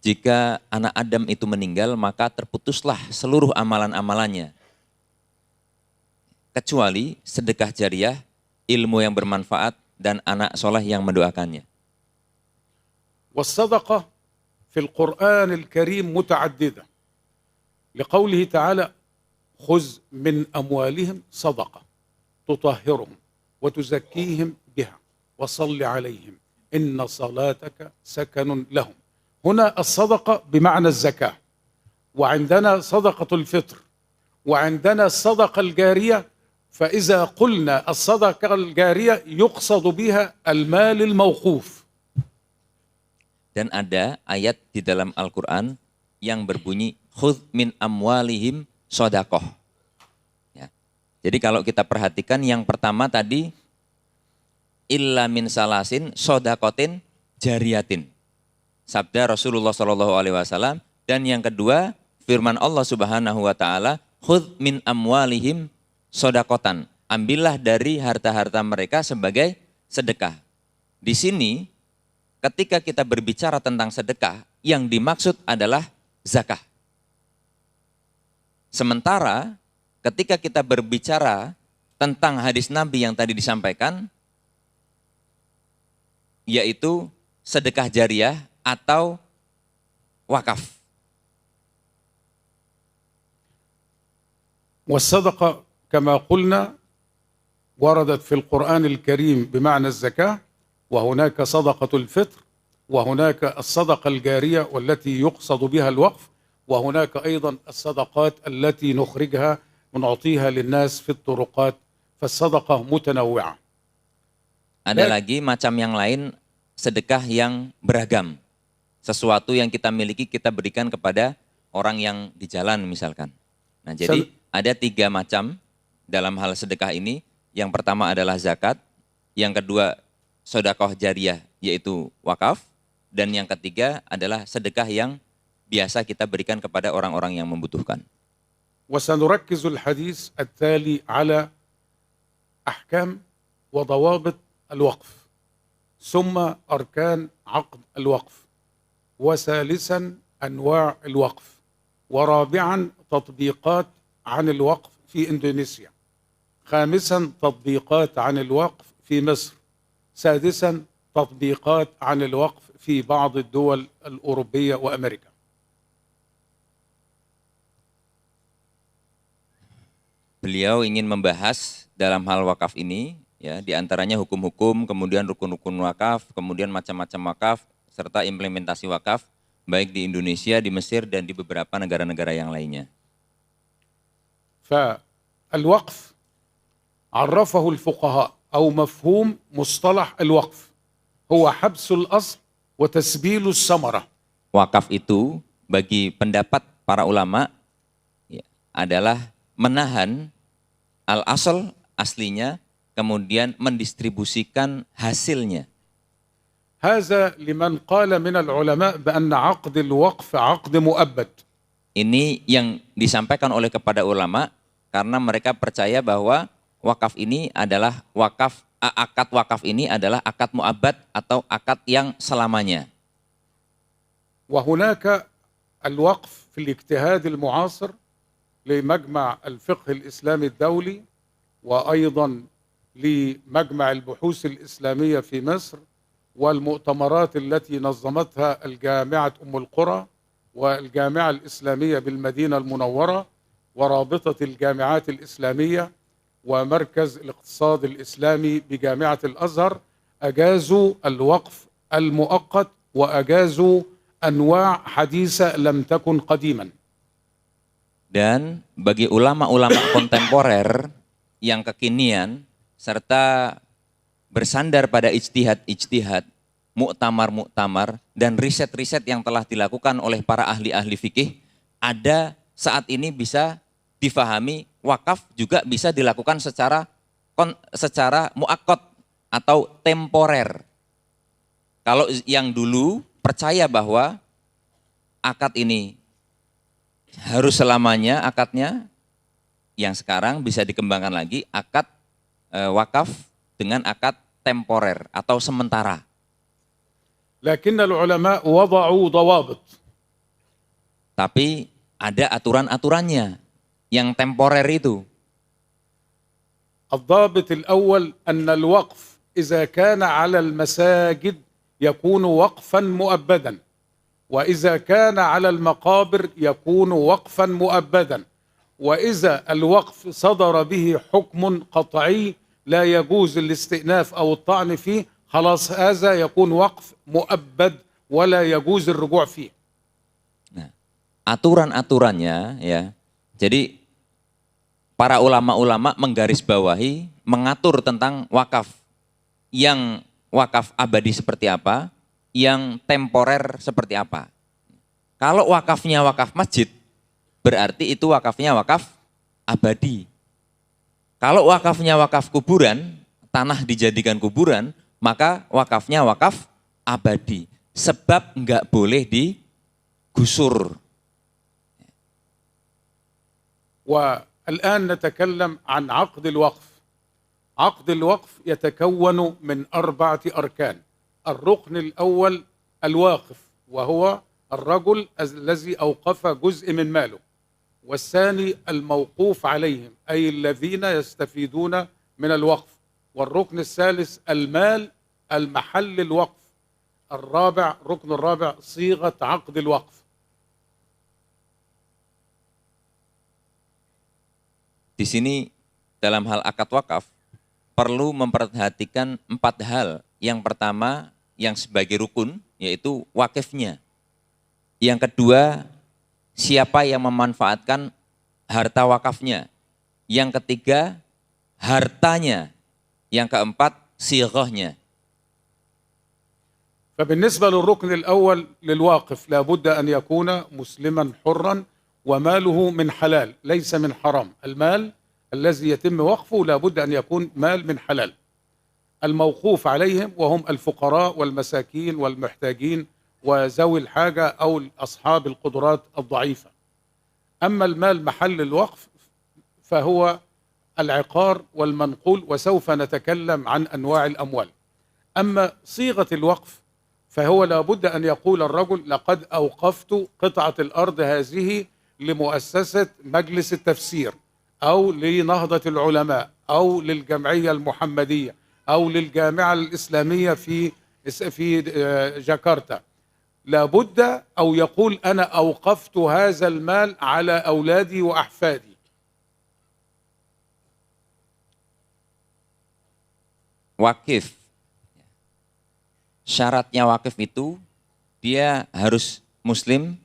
jika anak Adam itu meninggal maka terputuslah seluruh amalan-amalannya. kecuali sedekah jariah, ilmu yang bermanfaat, dan anak soleh yang mendoakannya. والصدقة في القرآن الكريم متعددة لقوله تعالى خذ من أموالهم صدقة تطهرهم وتزكيهم بها وصل عليهم إن صلاتك سكن لهم. هنا الصدقة بمعنى الزكاة، وعندنا صدقة الفطر، وعندنا الصدقة الجارية. فإذا قلنا الصدقة الجارية يقصد بها المال الموقوف. Dan ada ayat di dalam Al-Quran yang berbunyi khudh min amwalihim sodakoh. Ya. Jadi kalau kita perhatikan yang pertama tadi illa min salasin sodakotin jariyatin. Sabda Rasulullah SAW. Dan yang kedua firman Allah Subhanahu Wa Taala khudh min amwalihim sodakotan. Ambillah dari harta-harta mereka sebagai sedekah. Di sini ketika kita berbicara tentang sedekah, yang dimaksud adalah zakah. Sementara ketika kita berbicara tentang hadis Nabi yang tadi disampaikan, yaitu sedekah jariah atau wakaf. والصدقة كما قلنا وردت في القرآن الكريم بمعنى الزكاة، وهناك صدقة الفطر، وهناك الصدقة الجارية والتي يقصد بها الوقف، وهناك أيضا الصدقات التي نخرجها ونعطيها للناس في الطرقات، فالصدقة متنوعة. Ada lagi macam yang lain, sedekah yang beragam. Sesuatu yang kita miliki kita berikan kepada orang yang di jalan misalkan. Nah, jadi ada 3 macam dalam hal sedekah ini. Yang pertama adalah zakat, yang kedua sedekah jariah yaitu wakaf, dan yang ketiga adalah sedekah yang biasa kita berikan kepada orang-orang yang membutuhkan. وسنركز الحديث التالي على أحكام وضوابط الوقف، ثم أركان عقد الوقف، وثالثا أنواع الوقف، ورابعا تطبيقات عن الوقف في إندونيسيا، خامسا تطبيقات عن الوقف في مصر، سادسا تطبيقات عن الوقف في بعض الدول الأوروبية وأمريكا. Beliau ingin membahas dalam hal wakaf ini, ya, diantaranya hukum-hukum, kemudian rukun-rukun wakaf, kemudian macam-macam wakaf, serta implementasi wakaf, baik di Indonesia, di Mesir, dan di beberapa negara-negara yang lainnya. فالوقف عرفه الفقهاء أو مفهوم مصطلح الوقف هو حبس الأصل وتسبيل الثمرة. Wakaf itu bagi pendapat para ulama ya, adalah menahan al-asl aslinya, kemudian mendistribusikan hasilnya. هذا لمن قال من العلماء بأن عقد الوقف عقد مؤبد. Ini yang disampaikan oleh kepada ulama karena mereka percaya bahwa wakaf ini adalah akad wakaf ini adalah akad mu'abbad atau akad yang selamanya. وهناك الوقف في الاجتهاد المعاصر لمجمع الفقه الإسلامي الدولي، وأيضا لمجمع البحوث الإسلامية في مصر، والمؤتمرات التي نظمتها الجامعة أم القرى والجامعة الإسلامية بالمدينة المنورة ورابطة الجامعات الإسلامية ومركز الاقتصاد الإسلامي بجامعة الأزهر أجازوا الوقف المؤقت وأجازوا أنواع حديثة لم تكن قديما. Dan bagi ulama-ulama kontemporer yang kekinian serta bersandar pada ijtihad-ijtihad, muktamar-muktamar, dan riset-riset yang telah dilakukan oleh para ahli-ahli fikih, ada saat ini bisa difahami wakaf juga bisa dilakukan secara muakkad atau temporer. Kalau yang dulu percaya bahwa akad ini harus selamanya akadnya, yang sekarang bisa dikembangkan lagi akad wakaf dengan akad temporer atau sementara. لكن العلماء وضعوا ضوابط. Tapi ada aturan-aturannya yang temporer itu. الضابط الأول أن الوقف إذا كان على المساجد يكون وقفا مؤبدا، وإذا كان على المقابر يكون وقفا مؤبدا، وإذا الوقف صدر به حكم قطعي لا يجوز الاستئناف أو الطعن فيه، خلاص هذا يكون وقف مؤبد ولا يجوز الرجوع فيه. Nah, aturan-aturannya ya. Jadi para ulama-ulama menggarisbawahi, mengatur tentang wakaf. Yang wakaf abadi seperti apa, yang temporer seperti apa. Kalau wakafnya wakaf masjid, berarti itu wakafnya wakaf abadi. Kalau wakafnya wakaf kuburan, tanah dijadikan kuburan, maka wakafnya wakaf abadi. Sebab enggak boleh digusur. والآن نتكلم عن عقد الوقف. عقد الوقف يتكون من 4 أركان. الركن الأول الواقف، وهو الرجل الذي أوقف جزء من ماله، والثاني الموقوف عليهم أي الذين يستفيدون من الوقف، والركن الثالث المال المحل الوقف، الركن الرابع صيغة عقد الوقف. Di sini dalam hal akad wakaf perlu memperhatikan 4 hal. Yang pertama yang sebagai rukun yaitu wakifnya. Yang kedua siapa yang memanfaatkan harta wakafnya. Yang ketiga hartanya. Yang keempat sighahnya. فبالنسبة للركن الأول للواقف لابد أن يكون مسلما حرا وماله من حلال ليس من حرام. المال الذي يتم وقفه لابد أن يكون مال من حلال. الموقوف عليهم وهم الفقراء والمساكين والمحتاجين وذوي الحاجة أو أصحاب القدرات الضعيفة. أما المال محل الوقف فهو العقار والمنقول، وسوف نتكلم عن أنواع الأموال. أما صيغة الوقف فهو لابد أن يقول الرجل لقد أوقفت قطعة الأرض هذه لمؤسسة مجلس التفسير أو لنهضة العلماء أو للجمعية المحمدية أو للجامعة الإسلامية في جاكرتا. لابد أو يقول أنا أوقفت هذا المال على أولادي وأحفادي. Wakif. Syaratnya wakif itu dia harus muslim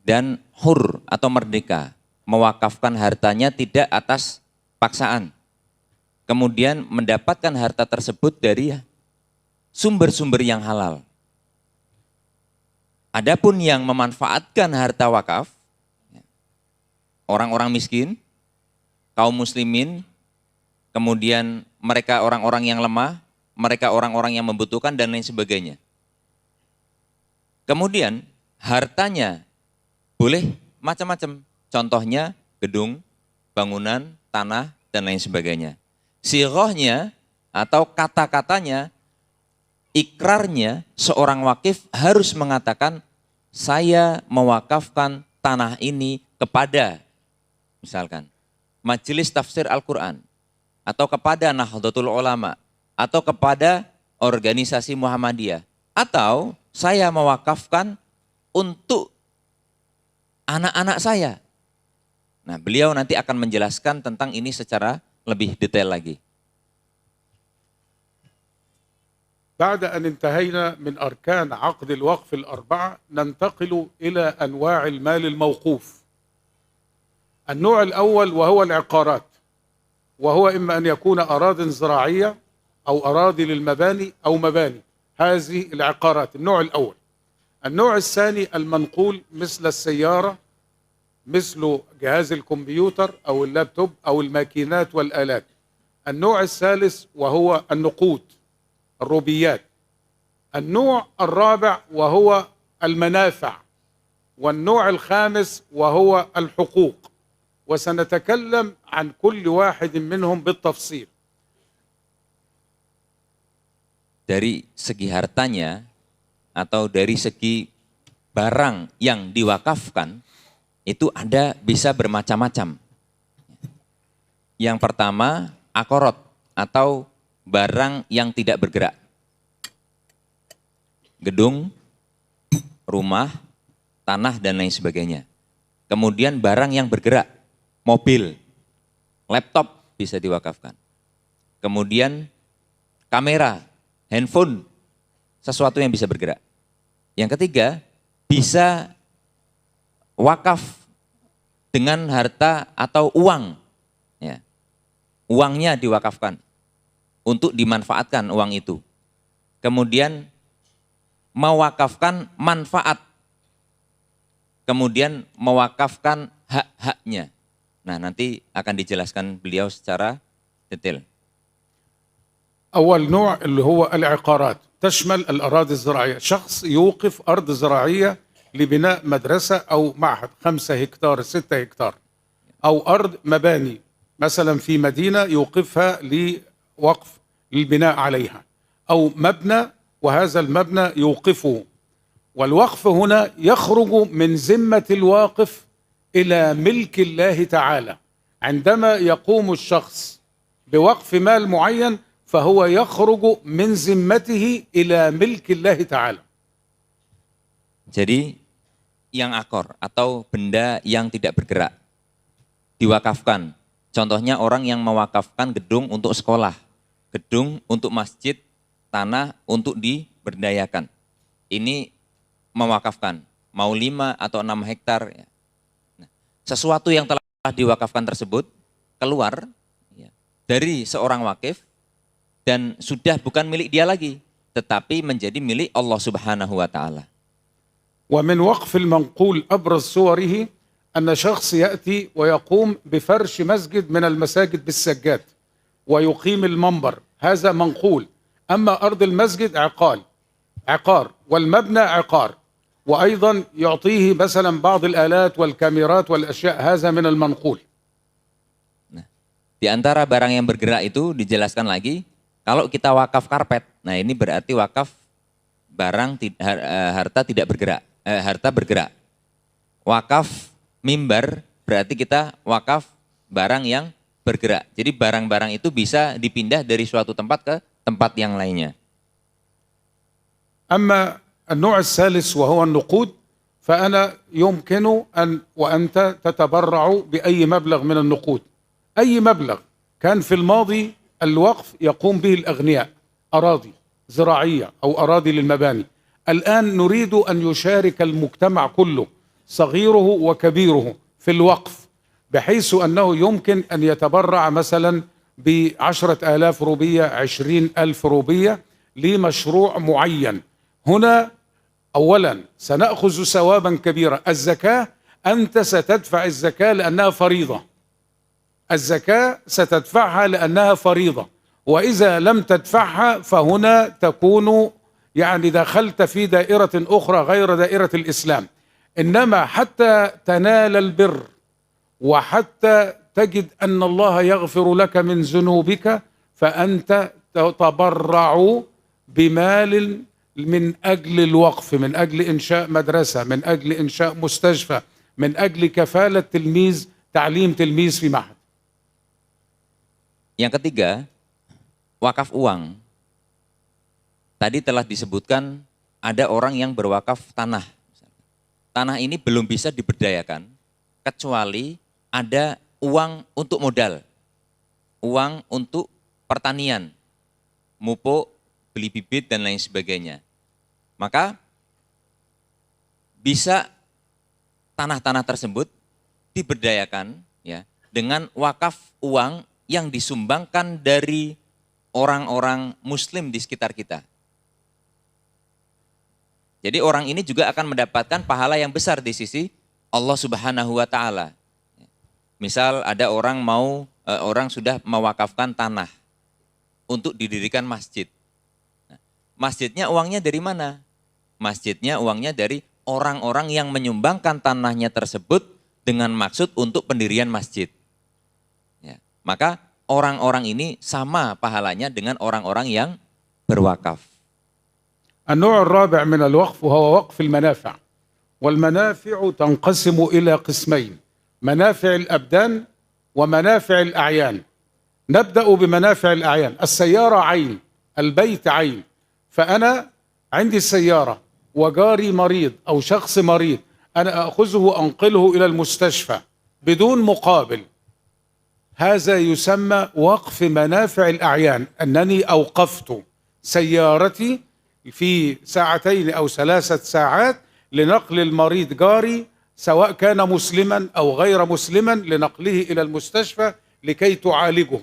dan hur atau merdeka. Mewakafkan hartanya tidak atas paksaan. Kemudian mendapatkan harta tersebut dari sumber-sumber yang halal. Adapun yang memanfaatkan harta wakaf, orang-orang miskin, kaum muslimin, kemudian mereka orang-orang yang lemah, mereka orang-orang yang membutuhkan dan lain sebagainya. Kemudian hartanya boleh macam-macam. Contohnya gedung, bangunan, tanah, dan lain sebagainya. Sighahnya atau kata-katanya, ikrarnya seorang wakif harus mengatakan saya mewakafkan tanah ini kepada misalkan Majelis Tafsir Al-Quran atau kepada Nahdlatul Ulama atau kepada organisasi Muhammadiyah atau saya mewakafkan untuk anak-anak saya. Nah, beliau nanti akan menjelaskan tentang ini secara lebih detail lagi. بعد أن انتهينا من أركان عقد الوقف ال4 ننتقل إلى أنواع المال الموقوف. النوع الأول وهو العقارات، وهو إما أن يكون أراضٍ زراعية أو أراضي للمباني أو مباني. هذه العقارات النوع الأول. النوع الثاني المنقول مثل السيارة، مثل جهاز الكمبيوتر أو اللابتوب أو الماكينات والآلات. النوع الثالث وهو النقود الروبيات. النوع الرابع وهو المنافع. والنوع الخامس وهو الحقوق. وسنتكلم عن كل واحد منهم بالتفصيل. Dari segi hartanya atau dari segi barang yang diwakafkan itu ada bisa bermacam-macam. Yang pertama akorot atau barang yang tidak bergerak. Gedung, rumah, tanah, dan lain sebagainya. Kemudian barang yang bergerak, mobil, laptop bisa diwakafkan. Kemudian kamera, handphone, sesuatu yang bisa bergerak. Yang ketiga, bisa wakaf dengan harta atau uang. Ya. Uangnya diwakafkan untuk dimanfaatkan uang itu. Kemudian mewakafkan manfaat. Kemudian mewakafkan hak-haknya. Nah, nanti akan dijelaskan beliau secara detail. أول نوع اللي هو العقارات تشمل الأراضي الزراعية. شخص يوقف أرض زراعية لبناء مدرسة أو معهد 5 هكتار 6 هكتار، أو أرض مباني مثلا في مدينة يوقفها لوقف للبناء عليها، أو مبنى وهذا المبنى يوقفه. والوقف هنا يخرج من ذمة الواقف إلى ملك الله تعالى. عندما يقوم الشخص بوقف مال معين فهو يخرج من ذمته إلى ملك الله تعالى. Jadi yang akor atau benda yang tidak bergerak diwakafkan. Contohnya orang yang mewakafkan gedung untuk sekolah, gedung untuk masjid, tanah untuk diberdayakan. Ini mewakafkan, mau 5 atau 6 hektar. Nah, sesuatu yang telah diwakafkan tersebut keluar dari seorang wakif dan sudah bukan milik dia lagi, tetapi menjadi milik Allah Subhanahu wa Ta'ala. ومن وقف المنقول أبرز صوره أن شخص يأتي ويقوم بفرش مسجد من المساجد بالسجاد ويقيم المنبر، هذا منقول. أما أرض المسجد عقار والمبنى عقار، وأيضا يعطيه مثلا بعض الآلات والكاميرات والأشياء، هذا من المنقول. Nah, di antara barang yang bergerak itu dijelaskan lagi, kalau kita wakaf karpet, nah ini berarti wakaf barang harta tidak bergerak, harta bergerak. Wakaf mimbar berarti kita wakaf barang yang bergerak. Jadi barang-barang itu bisa dipindah dari suatu tempat ke tempat yang lainnya. أما النوع الثالث وهو النقود، فأنا يمكن أن وأنت تتبرع بأي مبلغ من النقود، أي مبلغ كان في الماضي الوقف يقوم به الأغنياء، أراضي زراعية أو أراضي للمباني. الآن نريد أن يشارك المجتمع كله صغيره وكبيره في الوقف، بحيث أنه يمكن أن يتبرع مثلا ب10,000 روبية 20,000 روبية لمشروع معين. هنا أولا سنأخذ ثوابا كبيرا. الزكاة أنت ستدفع الزكاة لأنها فريضة، الزكاة ستدفعها لأنها فريضة، وإذا لم تدفعها فهنا تكون يعني دخلت في دائرة أخرى غير دائرة الإسلام. إنما حتى تنال البر وحتى تجد أن الله يغفر لك من ذنوبك فأنت تتبرع بمال من أجل الوقف، من أجل إنشاء مدرسة، من أجل إنشاء مستشفى، من أجل كفالة تلميذ، تعليم تلميذ في معهد. Yang ketiga, wakaf uang. Tadi telah disebutkan ada orang yang berwakaf tanah. Tanah ini belum bisa diberdayakan kecuali ada uang untuk modal, uang untuk pertanian, mupuk, beli bibit dan lain sebagainya. Maka bisa tanah-tanah tersebut diberdayakan ya dengan wakaf uang yang disumbangkan dari orang-orang muslim di sekitar kita. Jadi orang ini juga akan mendapatkan pahala yang besar di sisi Allah Subhanahu wa Ta'ala. Misal ada orang orang sudah mewakafkan tanah untuk didirikan masjid. Masjidnya uangnya dari mana? Masjidnya uangnya dari orang-orang yang menyumbangkan tanahnya tersebut dengan maksud untuk pendirian masjid. Ya. Maka orang-orang ini sama pahalanya dengan orang-orang yang berwakaf. النوع الرابع من الوقف وهو وقف المنافع، والمنافع تنقسم إلى قسمين: منافع الأبدان ومنافع الأعيان. نبدأ بمنافع الأعيان. السيارة عين، البيت عين. فأنا عندي السيارة وجاري مريض أو شخص مريض، أنا أخذه أنقله إلى المستشفى بدون مقابل، هذا يسمى وقف منافع الأعيان، أنني أوقفت سيارتي في ساعتين أو 3 ساعات لنقل المريض جاري سواء كان مسلما أو غير مسلما لنقله إلى المستشفى لكي تعالجه.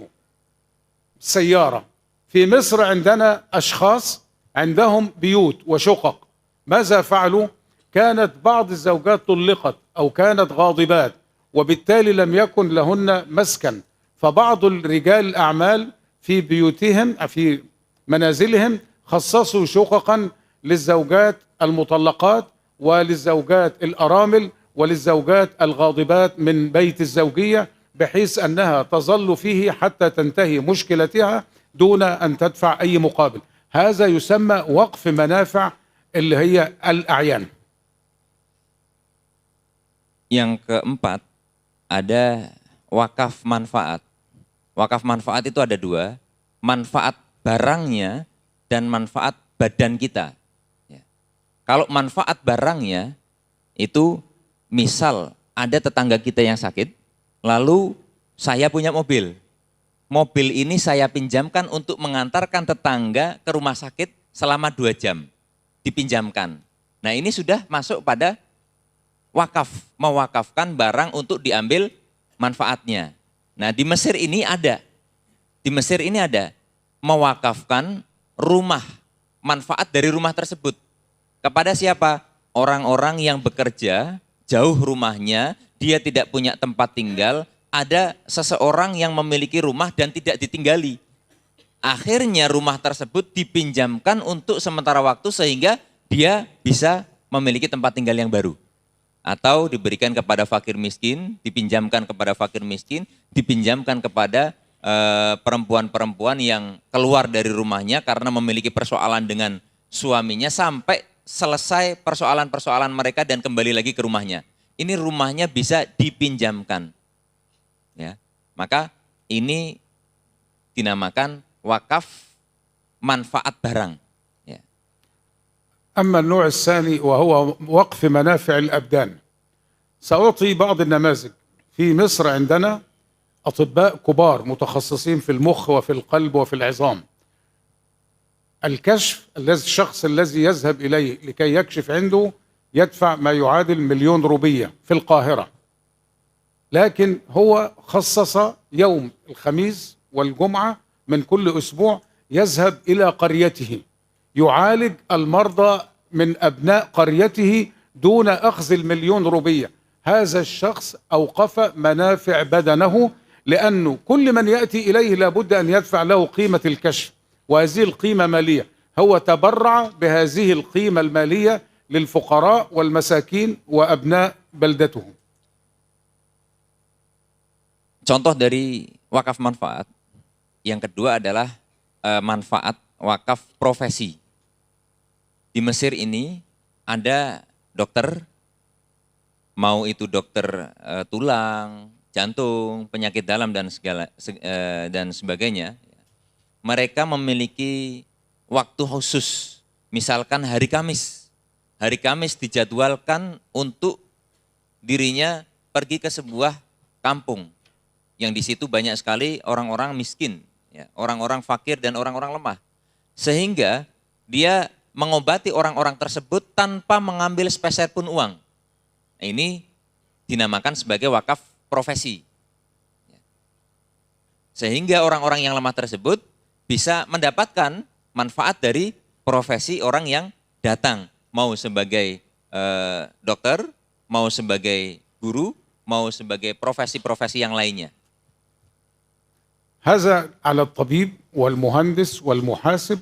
سيارة. في مصر عندنا أشخاص عندهم بيوت وشقق، ماذا فعلوا؟ كانت بعض الزوجات طلقت أو كانت غاضبات وبالتالي لم يكن لهن مسكن، فبعض الرجال الأعمال في بيوتهم في منازلهم خصصوا شققا للزوجات المطلقات وللزوجات الأرامل وللزوجات الغاضبات من بيت الزوجية، بحيث أنها تظل فيه حتى تنتهي مشكلتها دون أن تدفع أي مقابل. هذا يسمى وقف منافع اللي هي الأعيان. Yang keempat, ada wakaf manfaat. Wakaf manfaat itu ada dua, manfaat barangnya dan manfaat badan kita. Ya. Kalau manfaat barangnya itu misal ada tetangga kita yang sakit, lalu saya punya mobil. Mobil ini saya pinjamkan untuk mengantarkan tetangga ke rumah sakit selama 2 jam. Dipinjamkan. Nah ini sudah masuk pada wakaf, mewakafkan barang untuk diambil manfaatnya. Nah di Mesir ini ada, mewakafkan rumah, manfaat dari rumah tersebut. Kepada siapa? Orang-orang yang bekerja, jauh rumahnya, dia tidak punya tempat tinggal, ada seseorang yang memiliki rumah dan tidak ditinggali. Akhirnya rumah tersebut dipinjamkan untuk sementara waktu sehingga dia bisa memiliki tempat tinggal yang baru. Atau diberikan kepada fakir miskin, dipinjamkan kepada fakir miskin, dipinjamkan kepada perempuan-perempuan yang keluar dari rumahnya karena memiliki persoalan dengan suaminya sampai selesai persoalan-persoalan mereka dan kembali lagi ke rumahnya. Ini rumahnya bisa dipinjamkan. Ya. Maka ini dinamakan wakaf manfaat barang. أما النوع الثاني وهو وقف منافع الأبدان، سأعطي بعض النماذج. في مصر عندنا أطباء كبار متخصصين في المخ وفي القلب وفي العظام. الكشف الشخص الذي يذهب إليه لكي يكشف عنده يدفع ما يعادل 1,000,000 روبية في القاهرة، لكن هو خصص يوم الخميس والجمعة من كل أسبوع يذهب إلى قريته يعالج المرضى من أبناء قريته دون أخذ 1,000,000 روبية. هذا الشخص أوقف منافع بدنه، لأنه كل من يأتي إليه لابد أن يدفع له قيمة الكشف، وهذه القيمة مالية. هو تبرع بهذه القيمة المالية للفقراء والمساكين وأبناء بلدته. Contoh dari wakaf manfaat. Yang kedua adalah manfaat wakaf profesi. Di Mesir ini ada dokter, mau itu dokter tulang, jantung, penyakit dalam dan sebagainya. Mereka memiliki waktu khusus. Misalkan hari Kamis. Hari Kamis dijadwalkan untuk dirinya pergi ke sebuah kampung yang di situ banyak sekali orang-orang miskin, ya, orang-orang fakir dan orang-orang lemah. Sehingga dia mengobati orang-orang tersebut tanpa mengambil sepeser pun uang. Nah, ini dinamakan sebagai wakaf profesi. Sehingga orang-orang yang lemah tersebut bisa mendapatkan manfaat dari profesi orang yang datang. Mau sebagai dokter, mau sebagai guru, mau sebagai profesi-profesi yang lainnya. هذا على الطبيب والمهندس والمحاسب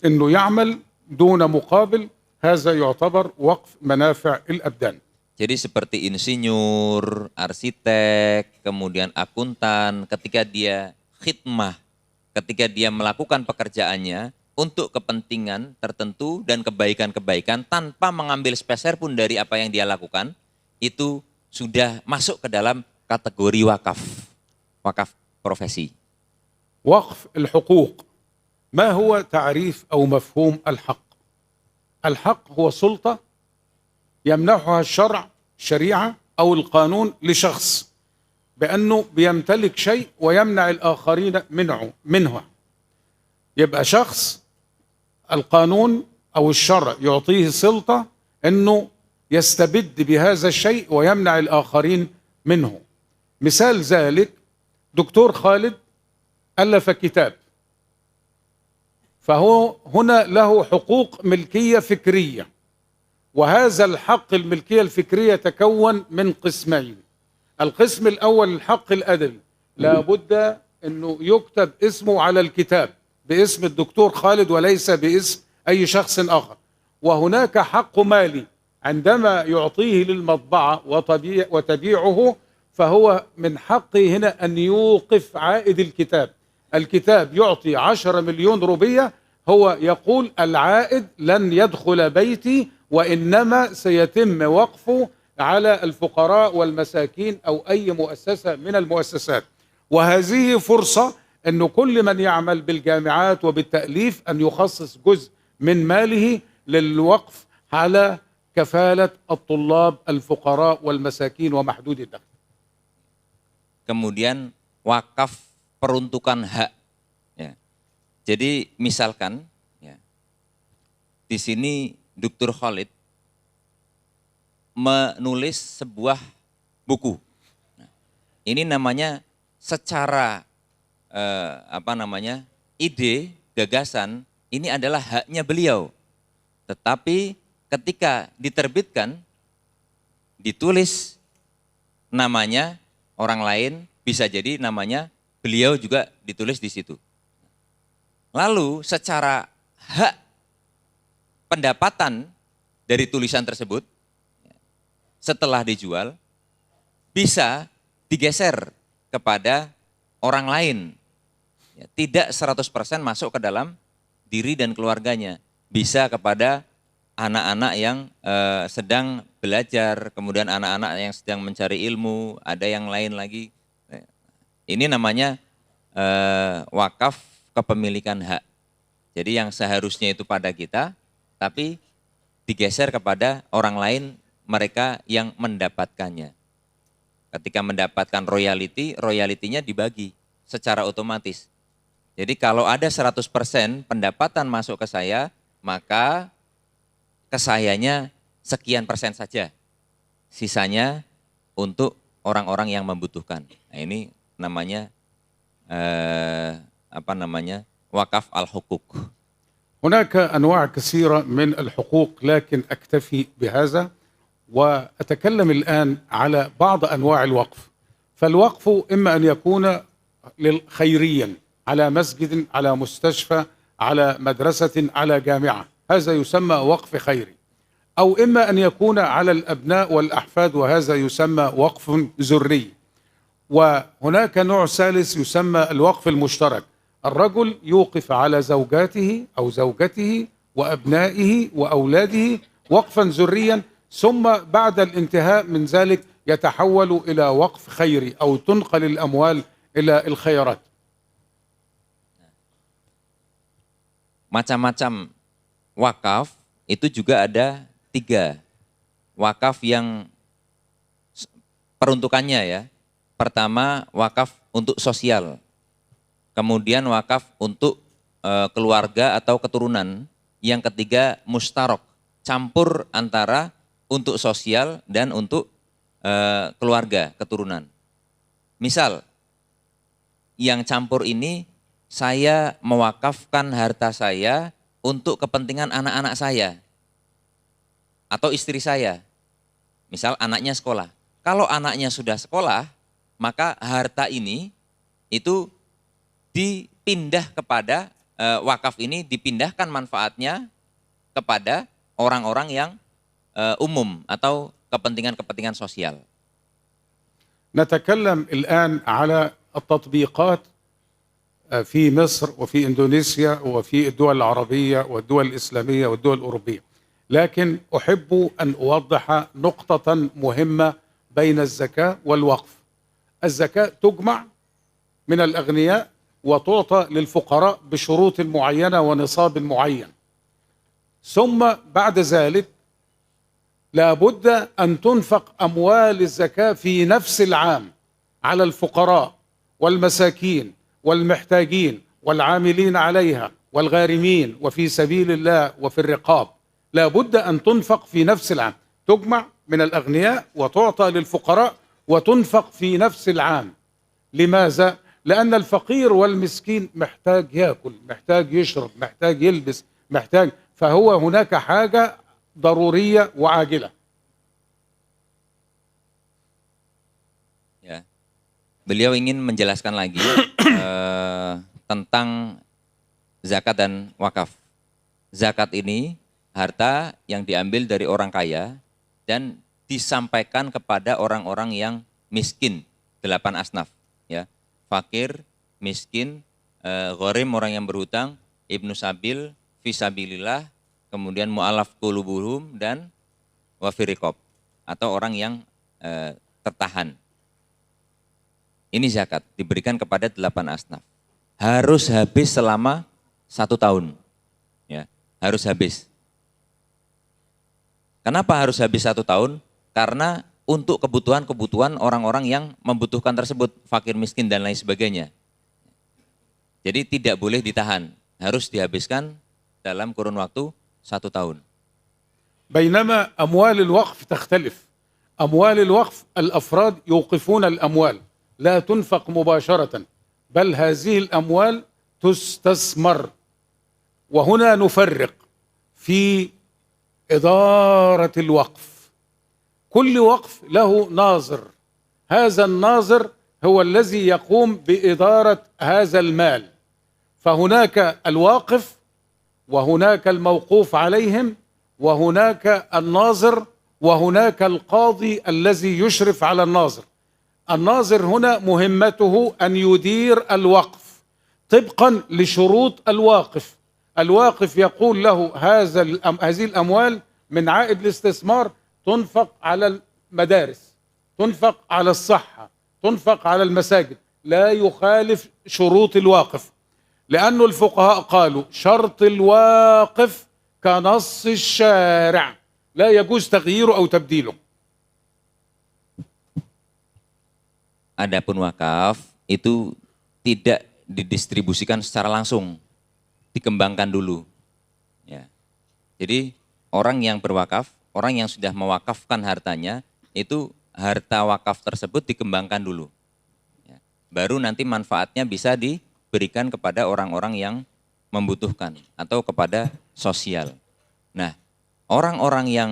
انه يعمل دون مقابل، هذا يعتبر وقف منافع الابدان. Jadi seperti insinyur, arsitek, kemudian akuntan, ketika dia khidmah, ketika dia melakukan pekerjaannya untuk kepentingan tertentu dan kebaikan-kebaikan tanpa mengambil sepeser pun dari apa yang dia lakukan, itu sudah masuk ke dalam kategori wakaf, wakaf profesi. وقف الحقوق. ما هو تعريف أو مفهوم الحق؟ الحق هو سلطة يمنحها الشريعة أو القانون لشخص بأنه بيمتلك شيء ويمنع الآخرين منه. يبقى شخص القانون أو الشرع يعطيه سلطة أنه يستبد بهذا الشيء ويمنع الآخرين منه. مثال ذلك دكتور خالد ألف كتاب، فهو هنا له حقوق ملكية فكرية، وهذا الحق الملكية الفكرية تكون من قسمين. القسم الأول الحق الأدبي، لابد أنه يكتب اسمه على الكتاب باسم الدكتور خالد وليس باسم أي شخص آخر. وهناك حق مالي، عندما يعطيه للمطبعة وتبيعه فهو من حقه هنا أن يوقف عائد الكتاب. الكتاب يعطي 10 مليون روبية، هو يقول العائد لن يدخل بيتي وإنما سيتم وقفه على الفقراء والمساكين أو أي مؤسسة من المؤسسات. وهذه فرصة أن كل من يعمل بالجامعات وبالتأليف أن يخصص جزء من ماله للوقف على كفالة الطلاب الفقراء والمساكين ومحدود الدخل. Kemudian wakaf peruntukan hak. Ya. Jadi misalkan ya, di sini Dr. Khalid menulis sebuah buku. Nah, ini namanya secara ide, gagasan, ini adalah haknya beliau. Tetapi ketika diterbitkan, ditulis namanya orang lain, bisa jadi namanya beliau juga ditulis di situ. Lalu secara hak pendapatan dari tulisan tersebut, setelah dijual, bisa digeser kepada orang lain. Tidak 100% masuk ke dalam diri dan keluarganya. Bisa kepada anak-anak yang sedang belajar, kemudian anak-anak yang sedang mencari ilmu, ada yang lain lagi. Ini namanya wakaf kepemilikan hak. Jadi yang seharusnya itu pada kita, tapi digeser kepada orang lain, mereka yang mendapatkannya. Ketika mendapatkan royalitinya dibagi secara otomatis. Jadi kalau ada 100% pendapatan masuk ke saya, maka ke sayanya sekian persen saja. Sisanya untuk orang-orang yang membutuhkan. Nah, ini namanya wakaf al-hukuk. هناك أنواع كثيرة من الحقوق لكن أكتفي بهذا وأتكلم الآن على بعض أنواع الوقف. فالوقف إما أن يكون خيريا على مسجد، على مستشفى، على مدرسة، على جامعة، هذا يسمى وقف خيري. أو إما أن يكون على الأبناء والأحفاد، وهذا يسمى وقف ذري. وهناك نوع ثالث يسمى الوقف المشترك، الرجل يوقف على زوجاته أو زوجته وأبنائه وأولاده وقفا ذريا، ثم بعد الانتهاء من ذلك يتحول إلى وقف خيري أو تنقل الأموال إلى الخيرات. Macam-macam wakaf itu juga ada 3. Wakaf yang peruntukannya ya. Pertama wakaf untuk sosial. Kemudian wakaf untuk keluarga atau keturunan. Yang ketiga mustarok, campur antara untuk sosial dan untuk keluarga, keturunan. Misal, yang campur ini saya mewakafkan harta saya untuk kepentingan anak-anak saya atau istri saya. Misal anaknya sekolah. Kalau anaknya sudah sekolah, maka harta ini itu dipindah kepada wakaf ini, dipindahkan manfaatnya kepada orang-orang yang umum atau kepentingan-kepentingan sosial. نتكلم الآن على التطبيقات في مصر وفي إندونيسيا وفي الدول العربية والدول الإسلامية والدول الأوروبية، لكن أحب أن أوضح نقطة مهمة بين الزكاة والوقف. الزكاة تجمع من الأغنياء وتعطى للفقراء بشروط معينة ونصاب معين. ثم بعد ذلك لابد أن تنفق أموال الزكاة في نفس العام على الفقراء والمساكين والمحتاجين والعاملين عليها والغارمين وفي سبيل الله وفي الرقاب. لابد أن تنفق في نفس العام، تجمع من الأغنياء وتعطى للفقراء وتنفق في نفس العام. لماذا؟ لأن الفقير والمسكين محتاج يأكل، محتاج يشرب، محتاج يلبس، فهو هناك حاجة ضرورية وعاجلة. Ya, beliau ingin menjelaskan lagi tentang zakat dan wakaf. Zakat ini harta yang diambil dari orang kaya dan disampaikan kepada orang-orang yang miskin, 8 asnaf, ya. Fakir, miskin, gharim orang yang berhutang, ibnu sabil, fisabilillah, kemudian mu'alaf qulubuhum dan wafiriqob atau orang yang tertahan. Ini zakat diberikan kepada 8 asnaf. Harus habis selama 1 tahun. Ya, harus habis. Kenapa harus habis 1 tahun? Karena untuk kebutuhan-kebutuhan orang-orang yang membutuhkan tersebut, fakir, miskin dan lain sebagainya. Jadi tidak boleh ditahan, harus dihabiskan dalam kurun waktu 1 tahun. بينما أموال الوقف تختلف. أموال الوقف الأفراد يوقفون الأموال لا تنفق مباشرة، بل هذه الأموال تستثمر. وهنا نفرق في إدارة الوقف. كل وقف له ناظر، هذا الناظر هو الذي يقوم بإدارة هذا المال. فهناك الواقف وهناك الموقوف عليهم وهناك الناظر وهناك القاضي الذي يشرف على الناظر. الناظر هنا مهمته أن يدير الوقف طبقا لشروط الواقف. الواقف يقول له هذه الأموال من عائد الاستثمار تنفق على المدارس، تنفق على الصحة، تنفق على المساجد، لا يخالف شروط الواقف. لأن الفقهاء قالوا شرط الواقف كنص الشارع لا يجوز تغييره أو تبديله. Adapun wakaf itu tidak didistribusikan secara langsung, dikembangkan dulu. Ya. Jadi orang yang berwakaf, orang yang sudah mewakafkan hartanya, itu harta wakaf tersebut dikembangkan dulu. Ya. Baru nanti manfaatnya bisa diberikan kepada orang-orang yang membutuhkan atau kepada sosial. Nah, orang-orang yang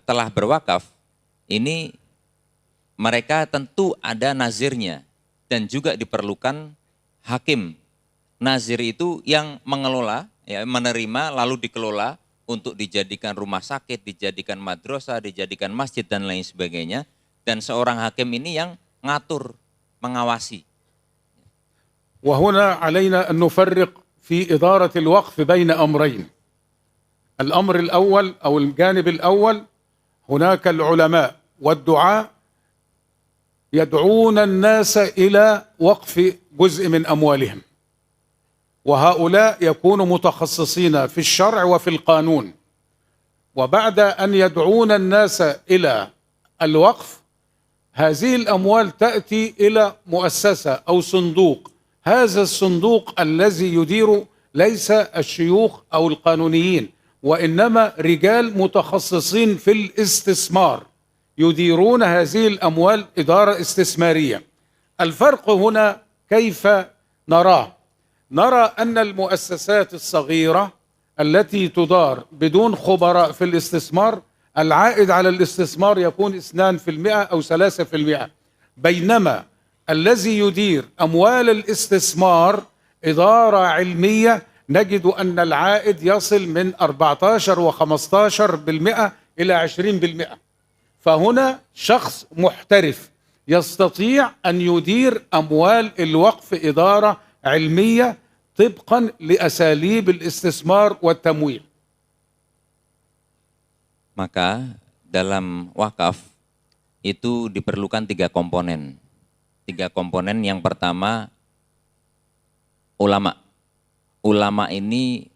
telah berwakaf ini mereka tentu ada nazirnya dan juga diperlukan hakim. Nazir itu yang mengelola, ya, menerima lalu dikelola untuk dijadikan rumah sakit, dijadikan madrasah, dijadikan masjid dan lain sebagainya. Dan seorang hakim ini yang ngatur, mengawasi. وهنا علينا أن نفرق في إدارة الوقف بين أمرين. الأمر الأول أو الجانب الأول، هناك العلماء والدعاء يدعون الناس إلى وقف جزء من أموالهم، وهؤلاء يكونوا متخصصين في الشرع وفي القانون. وبعد أن يدعون الناس إلى الوقف، هذه الأموال تأتي إلى مؤسسة أو صندوق. هذا الصندوق الذي يدير ليس الشيوخ أو القانونيين، وإنما رجال متخصصين في الاستثمار يديرون هذه الأموال إدارة استثمارية. الفرق هنا كيف نراه؟ نرى أن المؤسسات الصغيرة التي تدار بدون خبراء في الاستثمار العائد على الاستثمار يكون 2% أو 3%، بينما الذي يدير أموال الاستثمار إدارة علمية نجد أن العائد يصل من 14 و15% إلى 20%. فهنا شخص محترف يستطيع أن يدير أموال الوقف إدارة علمية طبقا لأساليب الاستثمار والتمويل. Maka dalam wakaf itu diperlukan 3 komponen. 3 komponen, yang pertama ulama. Ulama ini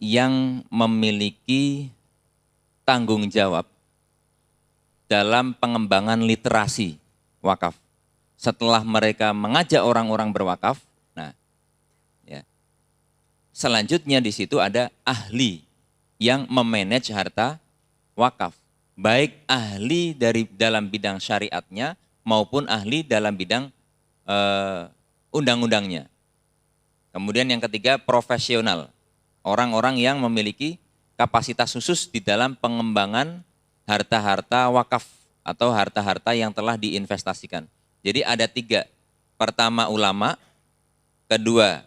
yang memiliki tanggung jawab dalam pengembangan literasi wakaf. Setelah mereka mengajak orang-orang berwakaf, nah, ya, selanjutnya di situ ada ahli yang memanage harta wakaf, baik ahli dari dalam bidang syariatnya maupun ahli dalam bidang undang-undangnya. Kemudian yang ketiga profesional, orang-orang yang memiliki kapasitas khusus di dalam pengembangan harta-harta wakaf atau harta-harta yang telah diinvestasikan. Jadi ada tiga, pertama ulama, kedua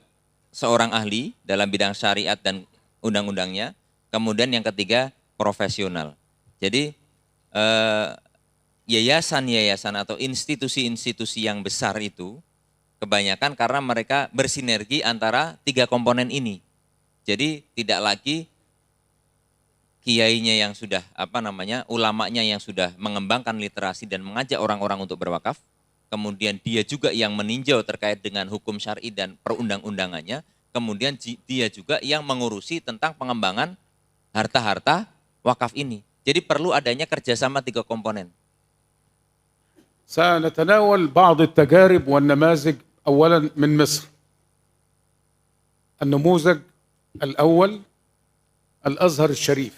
seorang ahli dalam bidang syariat dan undang-undangnya, kemudian yang ketiga profesional. Jadi yayasan-yayasan atau institusi-institusi yang besar itu kebanyakan karena mereka bersinergi antara tiga komponen ini. Jadi tidak lagi kiainya yang sudah ulamanya yang sudah mengembangkan literasi dan mengajak orang-orang untuk berwakaf, kemudian dia juga yang meninjau terkait dengan hukum syar'i dan perundang-undangannya, kemudian dia juga yang mengurusi tentang pengembangan harta-harta wakaf ini. Jadi perlu adanya kerjasama tiga komponen. سنتناول بعض التجارب والنماذج أولا من مصر. النموذج الأول الأزهر الشريف.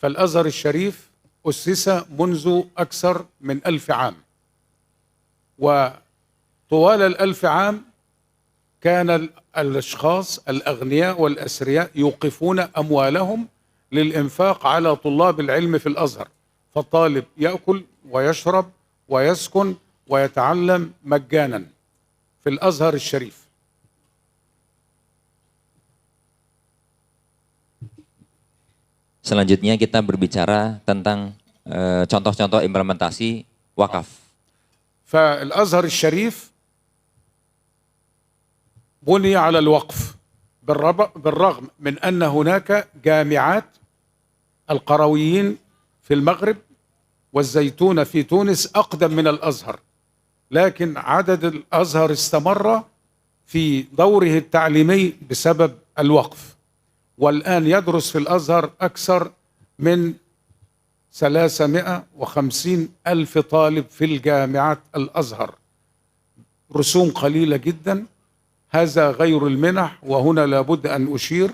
فالأزهر الشريف أسس منذ أكثر من 1000 عام، وطوال 1000 عام كان الأشخاص الأغنياء والأثرياء يوقفون أموالهم للإنفاق على طلاب العلم في الأزهر، فالطالب يأكل ويشرب ويسكن ويتعلم مجانا في الأزهر الشريف. Selanjutnya kita berbicara tentang contoh-contoh implementasi wakaf. فالأزهر الشريف بني على الوقف بالرغم من أن هناك جامعات، القرويين في المغرب والزيتون في تونس أقدم من الأزهر، لكن عدد الأزهر استمر في دوره التعليمي بسبب الوقف، والآن يدرس في الأزهر أكثر من 350 ألف طالب في الجامعات الأزهر، رسوم قليلة جدا. هذا غير المنح، وهنا لابد أن أشير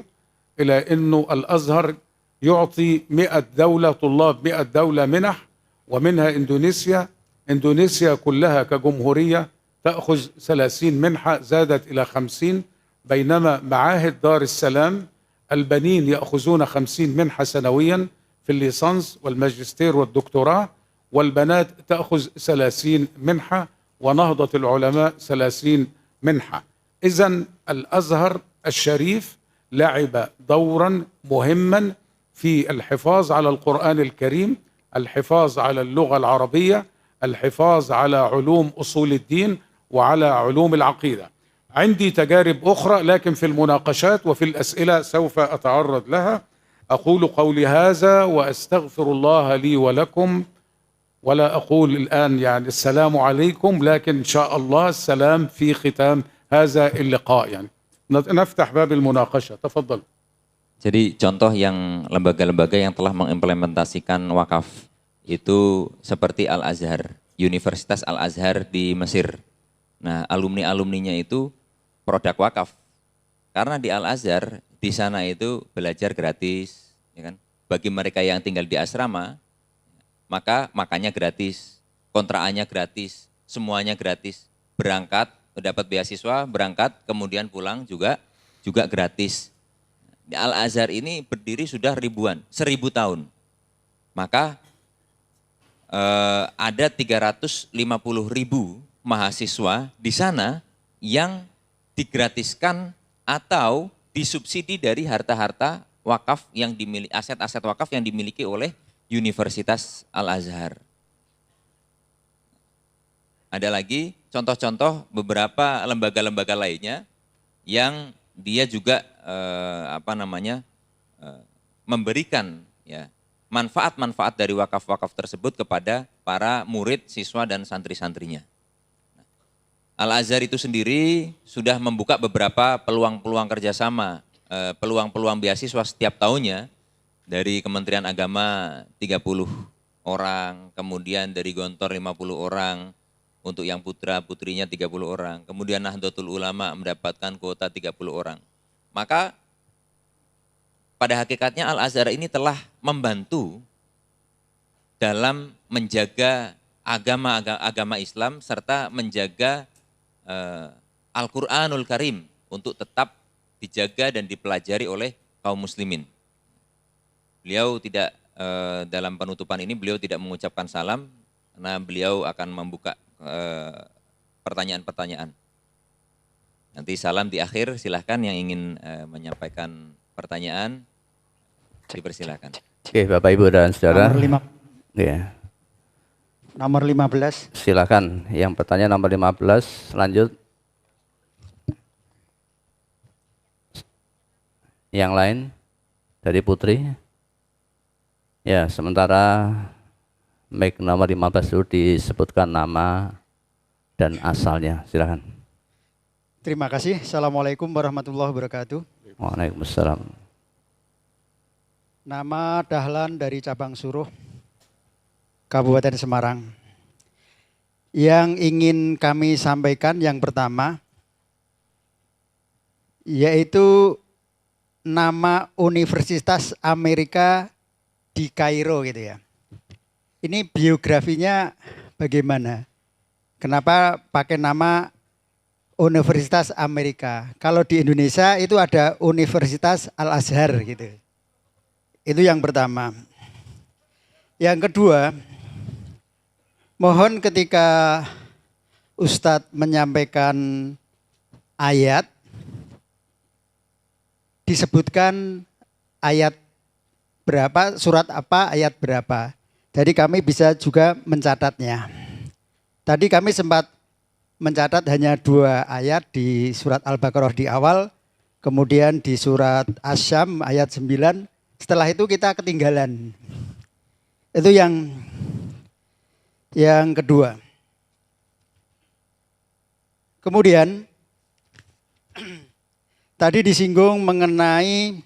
إلى أنه الأزهر يعطي 100 دولة طلاب 100 دولة منح، ومنها إندونيسيا. إندونيسيا كلها كجمهورية تأخذ 30 منحة، زادت إلى 50، بينما معاهد دار السلام البنين يأخذون 50 منحة سنويا في الليسانس والماجستير والدكتوراه، والبنات تأخذ 30 منحة، ونهضة العلماء 30 منحة. إذن الأزهر الشريف لعب دورا مهما في الحفاظ على القرآن الكريم، الحفاظ على اللغة العربية، الحفاظ على علوم أصول الدين وعلى علوم العقيدة. عندي تجارب أخرى، لكن في المناقشات وفي الأسئلة سوف أتعرض لها. أقول قولي هذا وأستغفر الله لي ولكم، ولا أقول الآن يعني السلام عليكم، لكن إن شاء الله السلام في ختام هذا اللقاء. يعني نفتح باب المناقشة. تفضل. Jadi contoh yang lembaga-lembaga yang telah mengimplementasikan wakaf itu seperti Al-Azhar, Universitas Al-Azhar di Mesir. Nah, alumni-alumninya itu produk wakaf. Karena di Al-Azhar, di sana itu belajar gratis, ya kan? Bagi mereka yang tinggal di asrama, maka makannya gratis, kontraannya gratis, semuanya gratis. Berangkat, dapat beasiswa, berangkat, kemudian pulang juga gratis. Di Al-Azhar ini berdiri sudah 1000 tahun. Maka ada 350.000 mahasiswa di sana yang digratiskan atau disubsidi dari harta-harta wakaf yang dimiliki, aset-aset wakaf yang dimiliki oleh Universitas Al-Azhar. Ada lagi contoh-contoh beberapa lembaga-lembaga lainnya yang dia juga memberikan ya manfaat-manfaat dari wakaf-wakaf tersebut kepada para murid, siswa dan santri-santrinya. Al-Azhar itu sendiri sudah membuka beberapa peluang-peluang kerjasama, peluang-peluang beasiswa setiap tahunnya dari Kementerian Agama 30 orang, kemudian dari Gontor 50 orang, untuk yang putra-putrinya 30 orang, kemudian Nahdlatul Ulama mendapatkan kuota 30 orang. Maka pada hakikatnya Al-Azhar ini telah membantu dalam menjaga agama Islam serta menjaga Al-Quranul Karim untuk tetap dijaga dan dipelajari oleh kaum muslimin. Beliau tidak, dalam penutupan ini beliau tidak mengucapkan salam, karena beliau akan membuka pertanyaan-pertanyaan. Nanti salam di akhir, silahkan yang ingin menyampaikan pertanyaan, dipersilakan. Oke, Bapak Ibu dan Saudara. Ya. Nomor 15. Silakan, yang pertanyaan nomor 15, lanjut. Yang lain dari Putri. Ya, sementara mic nomor 15 dulu disebutkan nama dan asalnya. Silakan. Terima kasih. Assalamualaikum warahmatullahi wabarakatuh. Waalaikumsalam. Nama Dahlan dari Cabang Suruh, Kabupaten Semarang. Yang ingin kami sampaikan yang pertama, yaitu nama Universitas Amerika di Kairo gitu ya. Ini biografinya bagaimana? Kenapa pakai nama Universitas Amerika? Kalau di Indonesia itu ada Universitas Al-Azhar gitu. Itu yang pertama. Yang kedua, mohon ketika Ustadz menyampaikan ayat, disebutkan ayat berapa, surat apa, ayat berapa. Jadi kami bisa juga mencatatnya. Tadi kami sempat mencatat hanya 2 ayat di surat Al-Baqarah di awal, kemudian di surat Asy-Syam ayat 9, setelah itu kita ketinggalan. Itu yang kedua. Kemudian tadi disinggung mengenai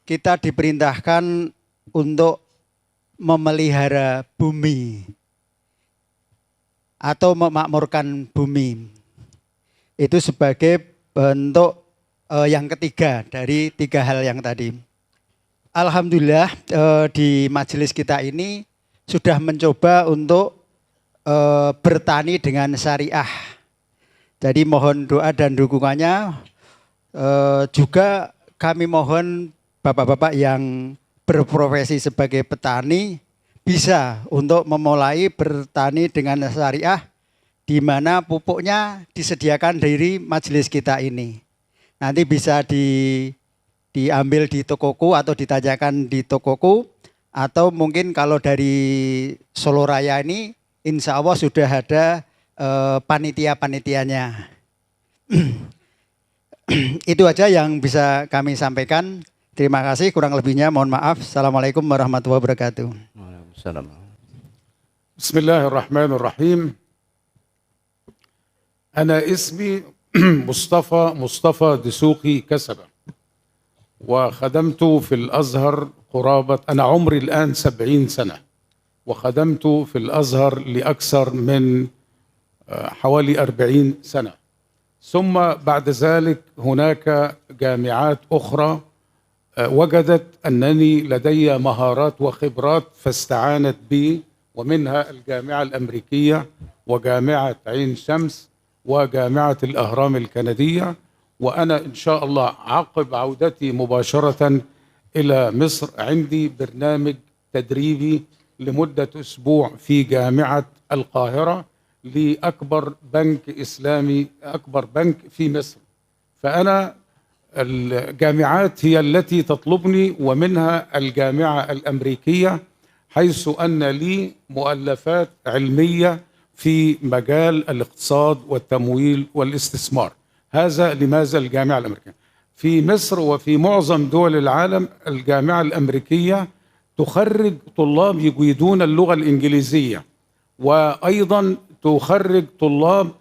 kita diperintahkan untuk memelihara bumi atau memakmurkan bumi. Itu sebagai bentuk yang ketiga dari 3 hal yang tadi. Alhamdulillah di majelis kita ini sudah mencoba untuk bertani dengan syariah. Jadi mohon doa dan dukungannya. Juga kami mohon bapak-bapak yang berprofesi sebagai petani bisa untuk memulai bertani dengan syariah, di mana pupuknya disediakan dari majelis kita ini. Nanti bisa diambil di tokoku atau ditajakan di tokoku, atau mungkin kalau dari Solo Raya ini insya Allah sudah ada panitia-panitianya. Itu aja yang bisa kami sampaikan. Terima kasih, kurang lebihnya mohon maaf. Assalamualaikum warahmatullahi wabarakatuh. Waalaikumsalam. Bismillahirrahmanirrahim. Ana ismi مصطفى دسوقي كسبة، وخدمت في الأزهر قرابة، أنا عمري الآن 70 سنة، وخدمت في الأزهر لأكثر من حوالي 40 سنة. ثم بعد ذلك هناك جامعات أخرى وجدت أنني لدي مهارات وخبرات فاستعانت بي، ومنها الجامعة الأمريكية وجامعة عين شمس وجامعة الأهرام الكندية. وأنا إن شاء الله عقب عودتي مباشرة إلى مصر عندي برنامج تدريبي لمدة أسبوع في جامعة القاهرة لأكبر بنك إسلامي، أكبر بنك في مصر. فأنا الجامعات هي التي تطلبني، ومنها الجامعة الأمريكية، حيث أن لي مؤلفات علمية في مجال الاقتصاد والتمويل والاستثمار. هذا لماذا الجامعة الأمريكية؟ في مصر وفي معظم دول العالم الجامعة الأمريكية تخرج طلاب يجيدون اللغة الإنجليزية، وأيضا تخرج طلاب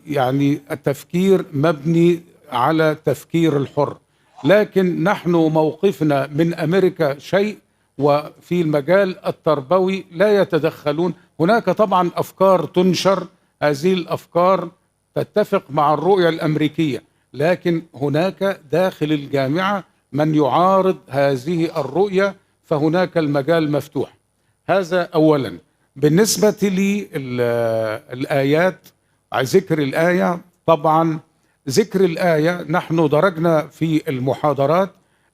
يعني التفكير مبني على تفكير الحر. لكن نحن موقفنا من أمريكا شيء، وفي المجال التربوي لا يتدخلون. هناك طبعا أفكار تنشر، هذه الأفكار تتفق مع الرؤية الأمريكية، لكن هناك داخل الجامعة من يعارض هذه الرؤية، فهناك المجال مفتوح. هذا أولا. بالنسبة للآيات، ذكر الآية، طبعا ذكر الآية نحن درجنا في المحاضرات